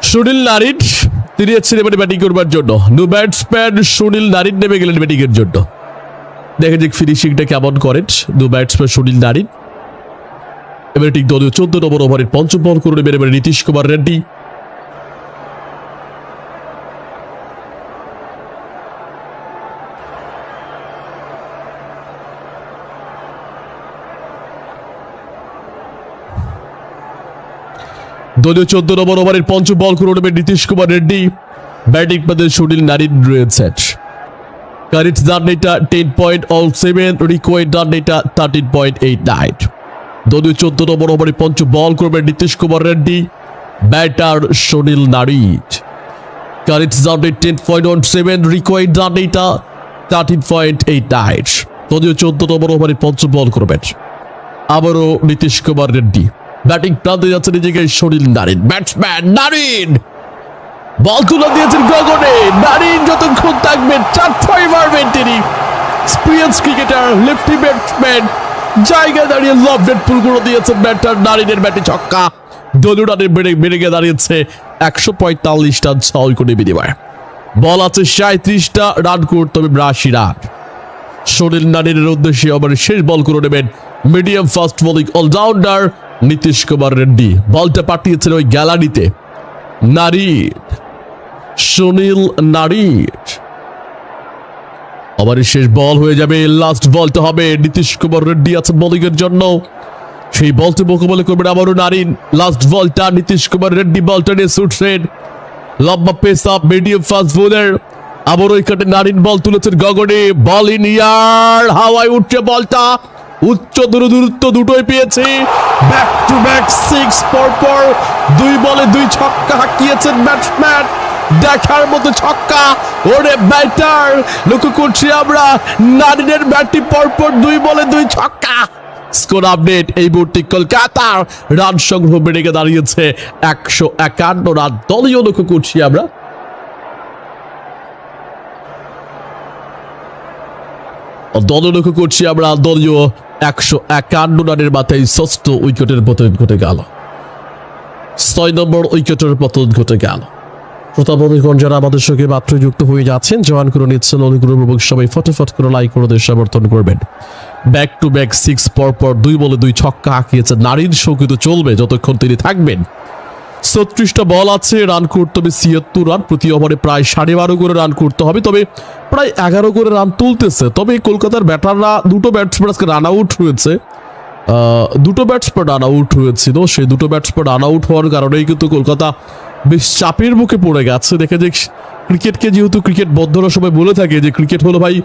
সুনীল নারিন তিনি আছেন এবারে ব্যাটিং করবার জন্য। নো ব্যাটসম্যান সুনীল নারিন নেমে গেলেন ব্যাটিং এর জন্য। দেখা যাক ফিনিশিংটা কেমন করেন নো ব্যাটসম্যান সুনীল নারিন। এবারে ঠিক দলীয় 14 নম্বর ওভারের পঞ্চম বল করে নেবেন এবারে নীতিশ কুমার রেড্ডি। দলীয় 14 নম্বর ওভারের পঞ্চম বল করে নেবেন নীতিশ কুমার রেড্ডি। ব্যাটিং পদে সুনীল নারিন রয়েছে। Current run rate 10.07, required run rate 13.89। দলীয় 14 নম্বর ওভারে পঞ্চম বল করবেন Nitish Kumar Reddy. Batter Sunil Narine. Current run rate 10.17, required run rate 13.89। দলীয় 14 নম্বর ওভারে পঞ্চম বল করবেন আবারও নীতিশ কুমার রেড্ডি। ব্যাটিং প্রান্তে যাচ্ছে নিজেকে সুনীল নারিন। ব্যাটসম্যান নারিন বল তুলে দিয়েছেন গগনে। নারিন যতক্ষণ থাকবেন 4 মারবেন তিনি। এক্সপিরিয়েন্স ক্রিকেটার লেফটি ব্যাটসম্যান জায়গায় দাঁড়িয়ে লব ডেড পুল করে দিয়েছেন ব্যাটার নারিনের ব্যাটে ছক্কা। দলীয় রানের বেড়ে গিয়ে দাঁড়িয়েছে 145 রান 6 উইকেটে বিনিময়। বল আছে 37টা, রান করতে হবে 82 রান। সুনীল নারিনের উদ্দেশ্যে আবার শেষ বল করে নেবেন medium fast bowling allrounder Nitish Kumar Reddy. বলটা পাঠিয়েছেন ওই গ্যালারিতে নারিন, সুনীল নারিন। আবার শেষ বল হয়ে যাবে, লাস্ট বলটা হবে নীতিশ কুমার রেড্ডি আছেন বোলিং এর জন্য। সেই বলতে মোকাবেলা করবেন আবারও নারিন। লাস্ট বলটা নীতিশ কুমার রেড্ডি বলটা নিয়ে ছুটছেন। লম্বা pace up medium fast bowler. আবারও এখানে নারিন বল তুলেছেন গগনে। বল ইন ইয়ার, হাওয়ায় উঠছে বলটা। উচ্চ দূরত্ব দুটোই পেয়েছে। ব্যাক টু ব্যাক 6 পর 2 বলে 2 ছক্কা হাঁকিয়েছেন ব্যাটসম্যান। দেখার মতো ছক্কা। ওরে ব্যাটার লক্ষ্য করছি আমরা নারিনের ব্যাটটি পরপর 2 বলে 2 ছক্কা। স্কোর আপডেট এই মুহূর্তে কলকাতার রান সংগ্রহ বেড়ে গিয়ে দাঁড়িয়েছে 151 রান। দলীয় লক্ষ্য করছি আমরা দলীয় 151 রানের মাথায় ষষ্ঠ উইকেটের পতন ঘটে গেল। 6 নম্বর উইকেটের পতন ঘটে গেল। শ্রোতা বন্ধুগণ যারা আমাদের সঙ্গে মাত্র যুক্ত হয়ে যাচ্ছেন, জয়েন করে নিচ্ছেন অনুগ্রহপূর্বক সবাই ফটাফট করে লাইক করে সমর্থন করবেন। ব্যাক টু ব্যাক 6 পরপর 2 বলে 2 ছক্কা হাঁকিয়েছেন। নারিন শো কিন্তু চলবে যতক্ষণ তিনি থাকবেন। 36টা বল আছে, রান করতে হবে 76 রান, প্রতি ওভারে প্রায় 12.5 করে রান করতে হবে, তবে প্রায় 11 করে রান তুলতেছে। তবে কলকাতার ব্যাটাররা দুটো ব্যাটসম্যান আজকে রান আউট হয়েছে, দুটো ব্যাটসম্যান রান আউট হয়েছিল, সেই দুটো ব্যাটসম্যান রান আউট হওয়ার কারণেই কিন্তু কলকাতা বেশ চাপের মুখে পড়ে গেছে। দেখে যে ক্রিকেটকে যেহেতু ক্রিকেট বদ্ধরা সবাই বলে থাকে যে ক্রিকেট হলো ভাই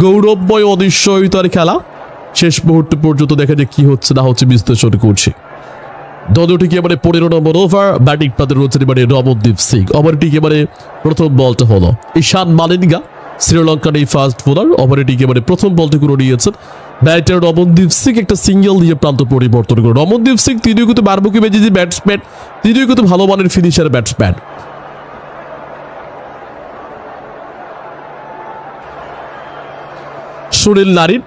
গৌরবময় অনিশ্চয়তার খেলা, শেষ মুহূর্তে পর্যন্ত দেখা যায় কি হচ্ছে না হচ্ছে বিশ্লেষণ করছে। দলটিকে এবারে 15 নম্বর ওভার, ব্যাটিং প্রান্তে রয়েছেন এবারে রমনদীপ সিং। ওভারটিকে এবারে প্রথম বলটা হলো ঈশান মালিঙ্গা, শ্রীলঙ্কার এই ফাস্ট বোলার। ওভারটিকে এবারে প্রথম বলটি করে নিয়েছেন ব্যাটার রমনদীপ সিং, একটা সিঙ্গেল দিয়ে প্রান্ত পরিবর্তন করে। রমনদীপ সিং তিনিও কিন্তু বারমুখী মেজাজি ব্যাটসম্যান, তিনিও কিন্তু ভালো মানের ফিনিশার ব্যাটসম্যান। সুনীল নারিন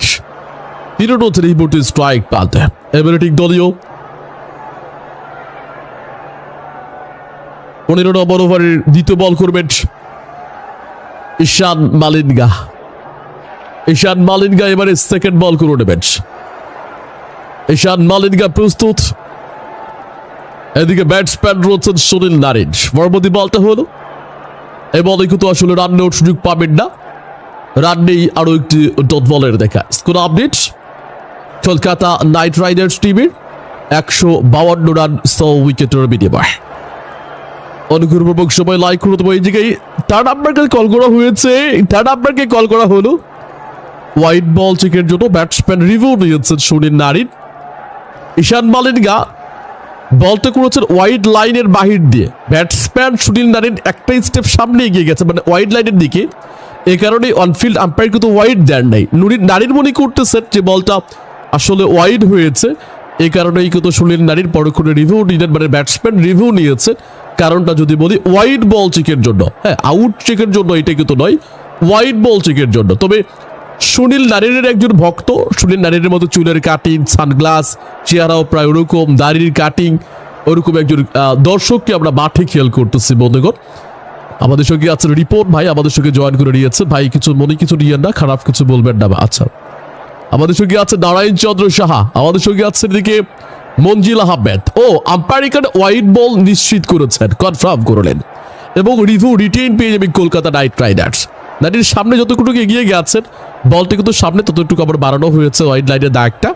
তিনি রয়েছেন এই মুহূর্তে স্ট্রাইক প্রান্তে। এবারে ঠিক দলীয় 15 নম্বর ওভারের দ্বিতীয় বল করবেন ঈশান মালিঙ্গা। ঈশান মালিঙ্গা এবারে সেকেন্ড বল করে নেবেন। ঈশান মালিঙ্গা প্রস্তুত, এদিকে ব্যাটসম্যান রয়েছেন সুনীল নারিন। পরবর্তী বলটা হলো এই বলে কিন্তু আসলে রান নেওয়ার সুযোগ পাবেন না, রান নেই আরো একটি ডট বলের দেখা। Score update, Kolkata night Riders টিমের 152 রান 100 উইকেটের বিনিময়। অনুগ্রহপূর্বক সময় লাইক করে দেবো। এই জায়গায় থার্ড আম্পায়ারকে কল করা হয়েছে, থার্ড আম্পায়ারকে কল করা হলো হোয়াইট বল চেকের জন্য। ব্যাটসম্যান রিভিউ নিয়েছেন সুনীল নারিন। ঈশান মালিঙ্গা বলটা করেছেন ওয়াইড লাইনের বাহির দিয়ে, ব্যাটসম্যান সুনীল নারিন একটা স্টেপ সামনে এগিয়ে গেছে মানে ওয়াইড লাইনের দিকে, এ কারণে অনফিল্ড আম্পায়ার কিন্তু ওয়াইড দেন নাই। নারিন মনে করতেছেন যে বলটা আসলে ওয়াইড হয়েছে, এই কারণেই কিন্তু সুনীল নারিন পরক্ষণে রিভিউ নিলেন, মানে ব্যাটসম্যান রিভিউ নিয়েছে। কারণটা যদি বলি ওয়াইড বল চেকের জন্য, হ্যাঁ আউট চেকের জন্য এটা কিন্তু নয়, ওয়াইড বল চেকের জন্য। তবে সুনীল নারিনের একজন ভক্ত, সুনীল নারিনের মতো চুলের কাটিং, সানগ্লাস, চেহারাও প্রায় ওরকম, দাড়ির কাটিং ওরকম একজন দর্শককে আমরা মাঠে খেয়াল করতেছি বন্ধুগণ। আমাদের সঙ্গে আছে রিপোর্ট ভাই, আমাদের সঙ্গে জয়েন করে নিয়েছে ভাই, কিছু মনে কিছু নিয়েন না, খারাপ কিছু বলবেন না। আচ্ছা, আমাদের সঙ্গে আছে নারায়ণ চন্দ্র সাহা, আমাদের সঙ্গে আছে এদিকে মঞ্জিল আহমেদ। ও আম্পায়ার এখানে ওয়াইড বল নিশ্চিত করেছেন, কনফার্ম করলেন এবং রিভিউ রিটেইন পেয়ে যাবে কলকাতা নাইট রাইডার্স। নাইটের সামনে যতটুকু এগিয়ে গেছেন বলটি কিন্তু সামনে ততটুকু আবার বাড়ানো হয়েছে ওয়াইড লাইনের দাগটা,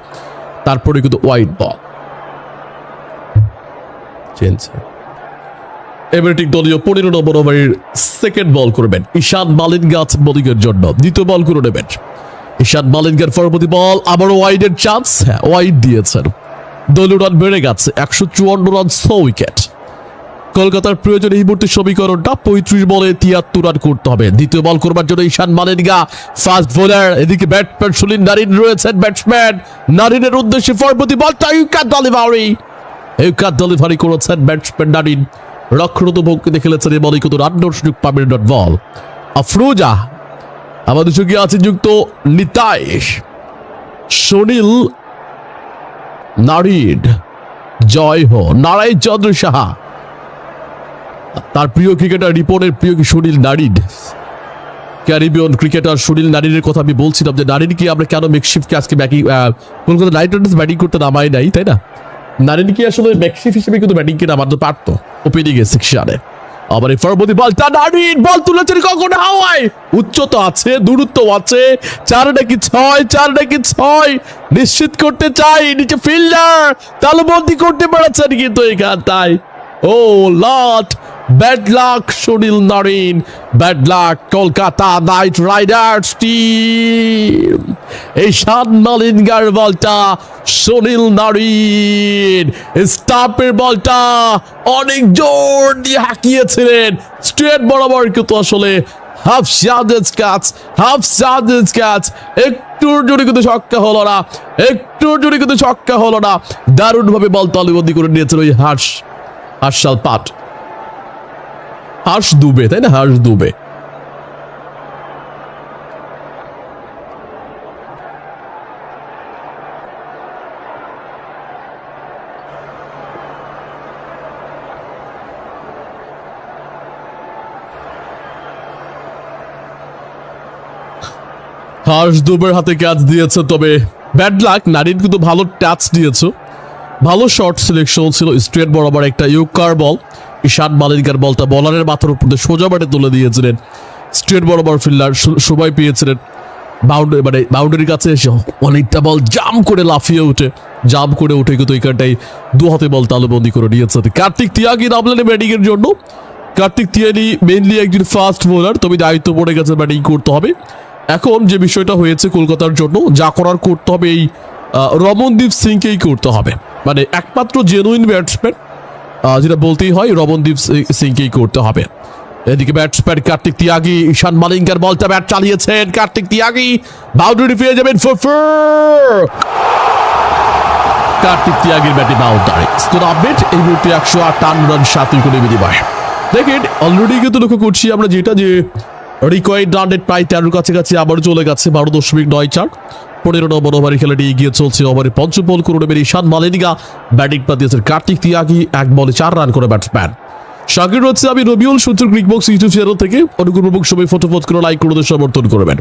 তারপরে কিন্তু ওয়াইড বল চেঞ্জ। এবারে ঠিক দলীয় 15 নম্বর ওভারের সেকেন্ড বল করবেন ঈশান মালিঙ্গা বোলিং এর জন্য। দ্বিতীয় বল করে নেবেন ঈশান মালিঙ্গার পরবর্তী বল, আবারও ওয়াইডের চান্স, হ্যাঁ ওয়াইড দিয়েছেন। দলীয় রান বেড়ে গেছে 154 রান 100 উইকেট। কলকাতার প্রয়োজন এই মুহূর্তে সমীকরণটা 35 বলে 73 রান করতে হবে। দ্বিতীয় বল করবার জন্য ঈশান মালিঙ্গা ফাস্ট বোলার, এদিকে ব্যাটসম্যান সুনীল নারিন রয়েছেন। ব্যাটসম্যান নারিনের উদ্দেশ্যে পরবর্তী বলটা উইকেট ডেলিভারি করেছেন ব্যাটসম্যান নারিন। রক্ষণত ভঙ্গিতে খেলেছেন এই বলে কিন্তু রান নেওয়ার সুযোগ পাবেন ডট বল। আফরোজা আমাদের সঙ্গে আছে যুক্ত নিতাই, সুনীল নারিন, জয় হো নারায়ণ চন্দ্র সাহা, তার প্রিয় ক্রিকেটার রিপনের প্রিয় Sunil Narine, Caribbean cricketer Sunil নারিনের কথা আমি বলছিলাম যে নারিনকে আমরা কেন মেকশিফটকে আজকে batting Kolkata night Riders batting করতে নামাই নাই, তাই না? নারিনকে আসলে মেকশিফট হিসেবে কিন্তু ব্যাটিংকে নামাতে পারতো ওপেনিং এ সেকশনে। আবার এই পরবর্তী বলটা নারিন বল তুলেছেন কখন হাওয়ায়, উচ্চতা আছে, দূরত্ব আছে, 4 নাকি 6 নিশ্চিত করতে চাই নিচে ফিল্ডার তালবন্দি করতে পেরেছেন কিন্তু এখানটায় ও lot bad luck Sunil Narine, bad luck Kolkata night Riders team. Ishan মালিঙ্গার বলটা সুনীল নারিন স্টাম্পের বলটা অনেক জোর দিয়ে হাঁকিয়েছিলেন স্ট্রেট বরাবর, কিন্তু আসলে হাফ সাজেজ ক্যাচ, একটুর জন্য কিন্তু ছক্কা হলো না, দারুণ ভাবে বল তালুবন্দি করে নিয়েছিল ওই হার্ষাল পাট, হার্ষ দুবে, তাই না? হার্ষ দুবে। হার্ষ দুবের হাতে ক্যাচ দিয়েছে, তবে ব্যাড লাক, নারিন কিন্তু ভালো টাচ দিয়েছো, ভালো শর্ট সিলেকশন ছিল। স্ট্রেট বরাবর একটা ইউকার বল, ঈশান মালিঙ্গার বলটা বলারের মাথার উপর দিয়ে সোজা ব্যাটে তুলে দিয়েছিলেন। স্ট্রেট বরাবর ফিল্ডার সময় পেয়েছিলেন বাউন্ডারি, মানে বাউন্ডারির কাছে এসে অনেকটা বল জাম্প করে লাফিয়ে উঠে, জাম্প করে উঠে কিন্তু এখানটাই দু হাতে বল তালুবন্দি করে নিয়েছেন কার্তিক তিয়াগি নামলেন ব্যাটিং এর জন্য। কার্তিক তিয়াগি মেইনলি একজন ফাস্ট বোলার, তবে দায়িত্ব পড়ে গেছে ব্যাটিং করতে হবে। এখন যে বিষয়টা হয়েছে কলকাতার জন্য, যা করার করতে হবে এই রমনদীপ সিংকেই করতে হবে, মানে একমাত্র জেনুইন ব্যাটসম্যান যেটা বলতেই হয় রমনদীপ সিংকেই করতে হবে। এদিকে ব্যাটসম্যান কার্তিক তিয়াগি, ঈশান মালিঙ্গার বলটা ব্যাট চালিয়েছেন কার্তিক তিয়াগি, বাউন্ডারি পেয়ে যাবেন কার্তিক তিয়াগির ব্যাটে বাউন্ডারি। স্কোর আপডেট এই মুহূর্তে 108 রান 7 উইকেটের বিনিময়। দেখেন অলরেডি কিন্তু লক্ষ্য করছি আমরা যেটা যে রিকোয়ার্ড রান রেট প্রায় 13 কাছাকাছি আবার চলে গেছে 12.94। 15 নম্বর ওভারে খেলাটি এগিয়ে চলছে। ওভারে পঞ্চম বল করে নেবেন ঈশান মালিঙ্গা, ব্যাটিং পা দিয়েছেন কার্তিক তিয়াগি, 1 বলে 4 রান করে ব্যাটসম্যান। শাকির হচ্ছে আমি রবিউল সূত্র ক্রিক বক্স ইউটিউব চ্যানেল থেকে। অনুগ্রহপূর্বক সবাই ফটোফট করে লাইক করে সমর্থন করবেন।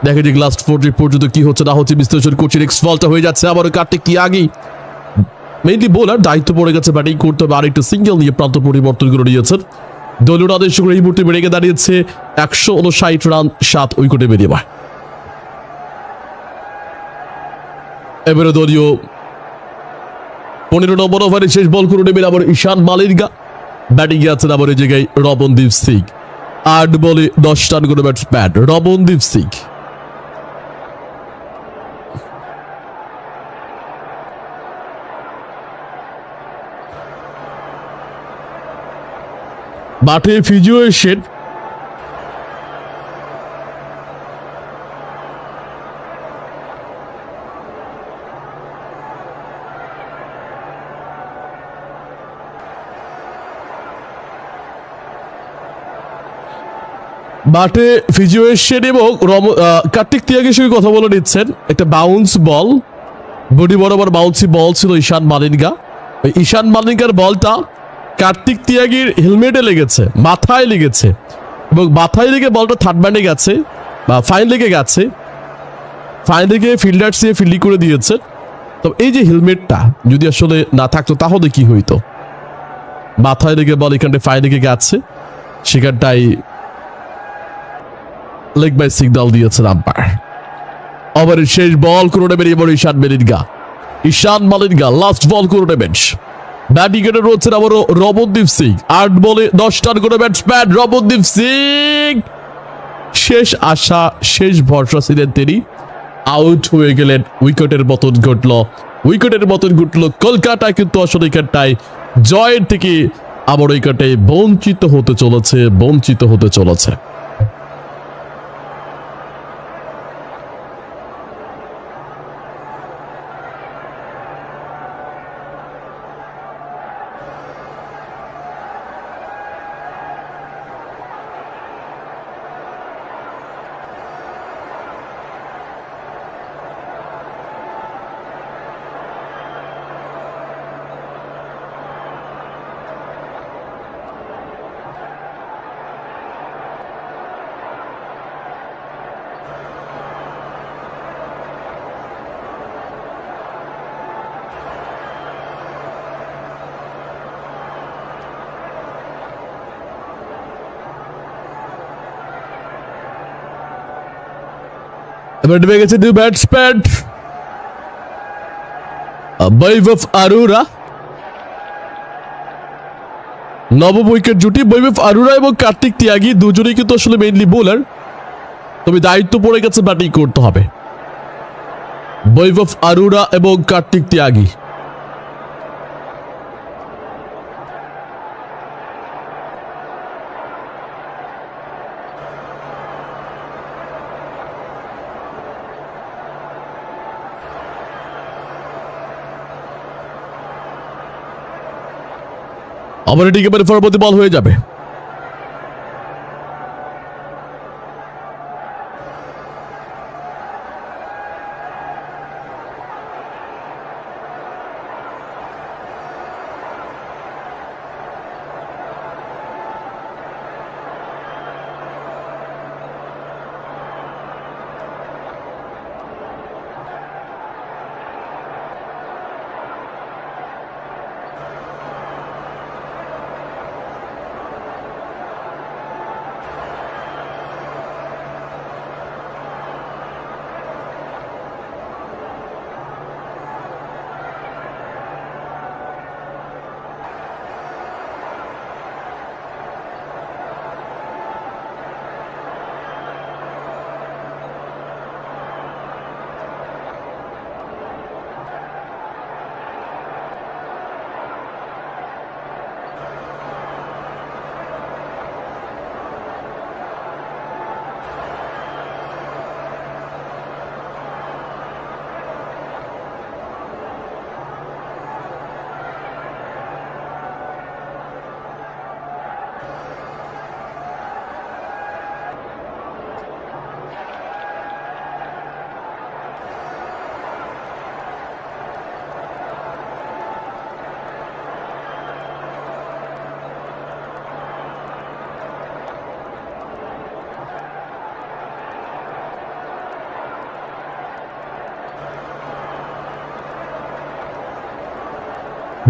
দেখে যে লাস্ট 40 পর্যন্ত কি হচ্ছে না হচ্ছে বিশ্লেষণ করছি। নেক্সট বলটা হয়ে যাচ্ছে আবার কার্তিক তিয়াগি, মেইনলি বোলার, দায়িত্ব পড়ে গেছে ব্যাটিং করতে হবে। আরেকটা সিঙ্গেল নিয়ে প্রান্ত পরিবর্তন করে নিয়েছেন। দলীয় রানের সঙ্গে এই মুহূর্তে বেড়ে দাঁড়িয়েছে 159 রান 7 উইকেটে বিনিময়। এবারে দলীয় 15 নম্বর ওভারে শেষ বল করে নেবেন আবার ঈশান মালিঙ্গা, ব্যাটিং এ আছেন আবার এই জায়গায় রমনদীপ সিং। 8 বলে 10 রান করে ব্যাটসম্যান রমনদীপ সিং। মাঠে ফিজিও এসেন মাঠে ফিজিও এসেন এবং কার্তিক তিয়াগের সঙ্গে কথা বলে নিচ্ছেন। একটা বাউন্স বল, বডি বরাবর বাউন্সি বল ছিল ঈশান মালিঙ্গা। ঈশান মালিঙ্গার বলটা কার্তিক তিয়াগির হেলমেটে লেগেছে, মাথায় লেগেছে এবং মাথায় লেগে বলটা থার্ড ব্যান্ডে গেছে বা ফাইন লেগে গেছে। ফাইন লেগে ফিল্ডার্স দিয়ে ফিল্ডিং করে দিয়েছে। তো এই যে হেলমেটটা যদি আসলে না থাকতো তাহলে কি হইতো? মাথায় লেগে বল এখানটায় ফাইন লেগে গেছে, সেখানটাই লেগ বাই সিগন্যাল দিয়েছেন আম্পায়ার। ওভারের শেষ বল করে নেবেন এবার ঈশান মালিঙ্গা। ঈশান মালিঙ্গা লাস্ট বল করে নেবেন। ব্যাটিং এ রয়েছেন আবারও রমনদীপ সিং। 8 বলে 10 রান করে ব্যাটসম্যান রমনদীপ সিং। শেষ আশা, শেষ ভরসা ছিলেন তিনি, আউট হয়ে গেলেন। উইকেটের পতন ঘটলো কলকাতা, কিন্তু আসলে এখানটায় জয়ের থেকে আবার উইকেটে বঞ্চিত হতে চলেছে। এবার ডুবে গেছে দুই ব্যাটসম্যান বৈভব আরোরা। নবম উইকেট জুটি বৈভব আরোরা এবং কার্তিক তিয়াগি, দুজনেই কিন্তু আসলে মেইনলি বোলার, তবে দায়িত্ব পড়ে গেছে ব্যাটিং করতে হবে। বৈভব আরোরা এবং কার্তিক তিয়াগি। আবার এটি একেবারে পরবর্তী বল হয়ে যাবে।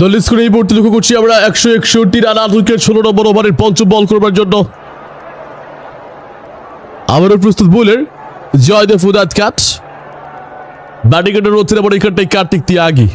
দলের স্কোর এই মুহূর্তে লক্ষ্য করছি আমরা 161 রান 8 উইকেট 16 নম্বর ওভারের পঞ্চম বল করবার জন্য। আবারও প্রস্তুত বোলার জয়দেব উদাত কাট, ব্যাটিং এর রয়েছেন এবার এখানটায় কার্তিক ত্যাগী।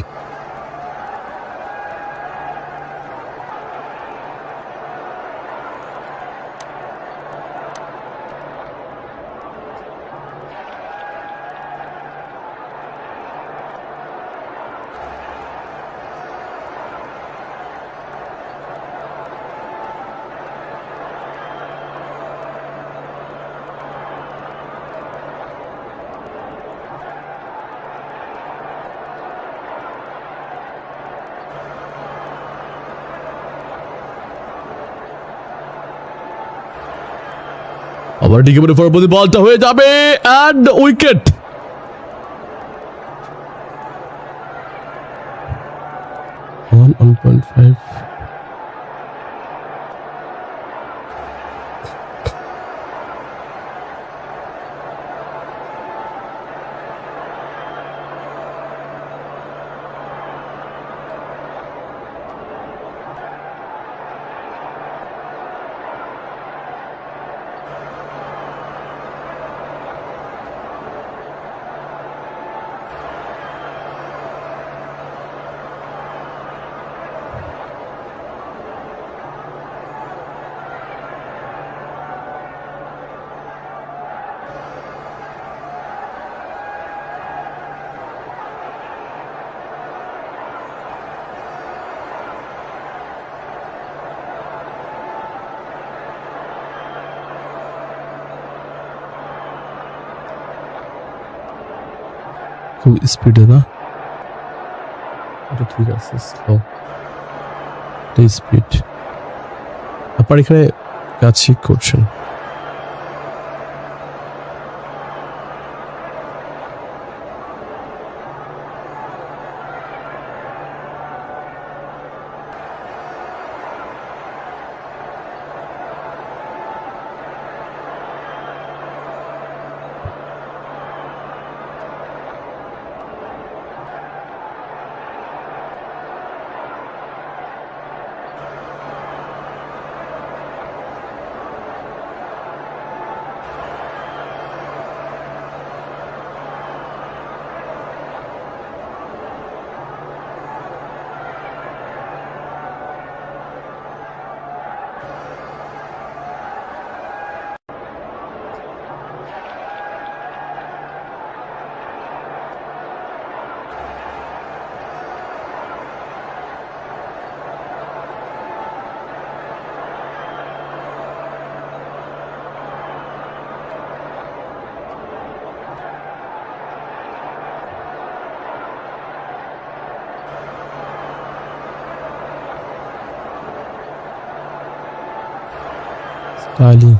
আবার ঠিক এবারে ফরবর্তী বলটা হয়ে যাবে এন্ড উইকেট। খুব স্পিডে না, এটা ঠিক আছে, স্লো স্পিড। আপনার এখানে কাজ ঠিক করছেন। Styling.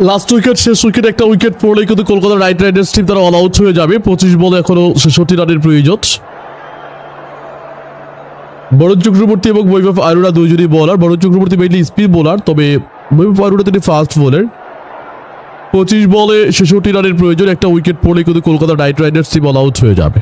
লাস্ট উইকেট, শেষ উইকেট, একটা উইকেট পড়লেই কিন্তু কলকাতা নাইট রাইডার্স টিম তারা অল আউট হয়ে যাবে। 25 বলে এখনো 66 রানের প্রয়োজন। বরুণ চক্রবর্তী এবং বৈভব আরোরা দুইজনই bowler. Varun Chakravarthy mainly spin bowler, তবে বৈভব আরোরা তিনি ফাস্ট বোলার। 25 বলে 66 রানের প্রয়োজন, একটা উইকেট পড়লেই কিন্তু Kolkata night Riders team all out হয়ে যাবে।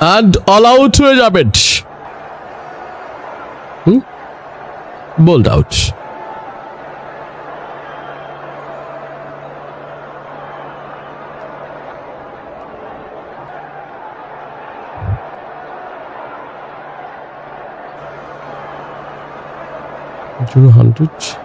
অ্যান্ড অল আউট হয়ে যাবেন। Bold out. $100.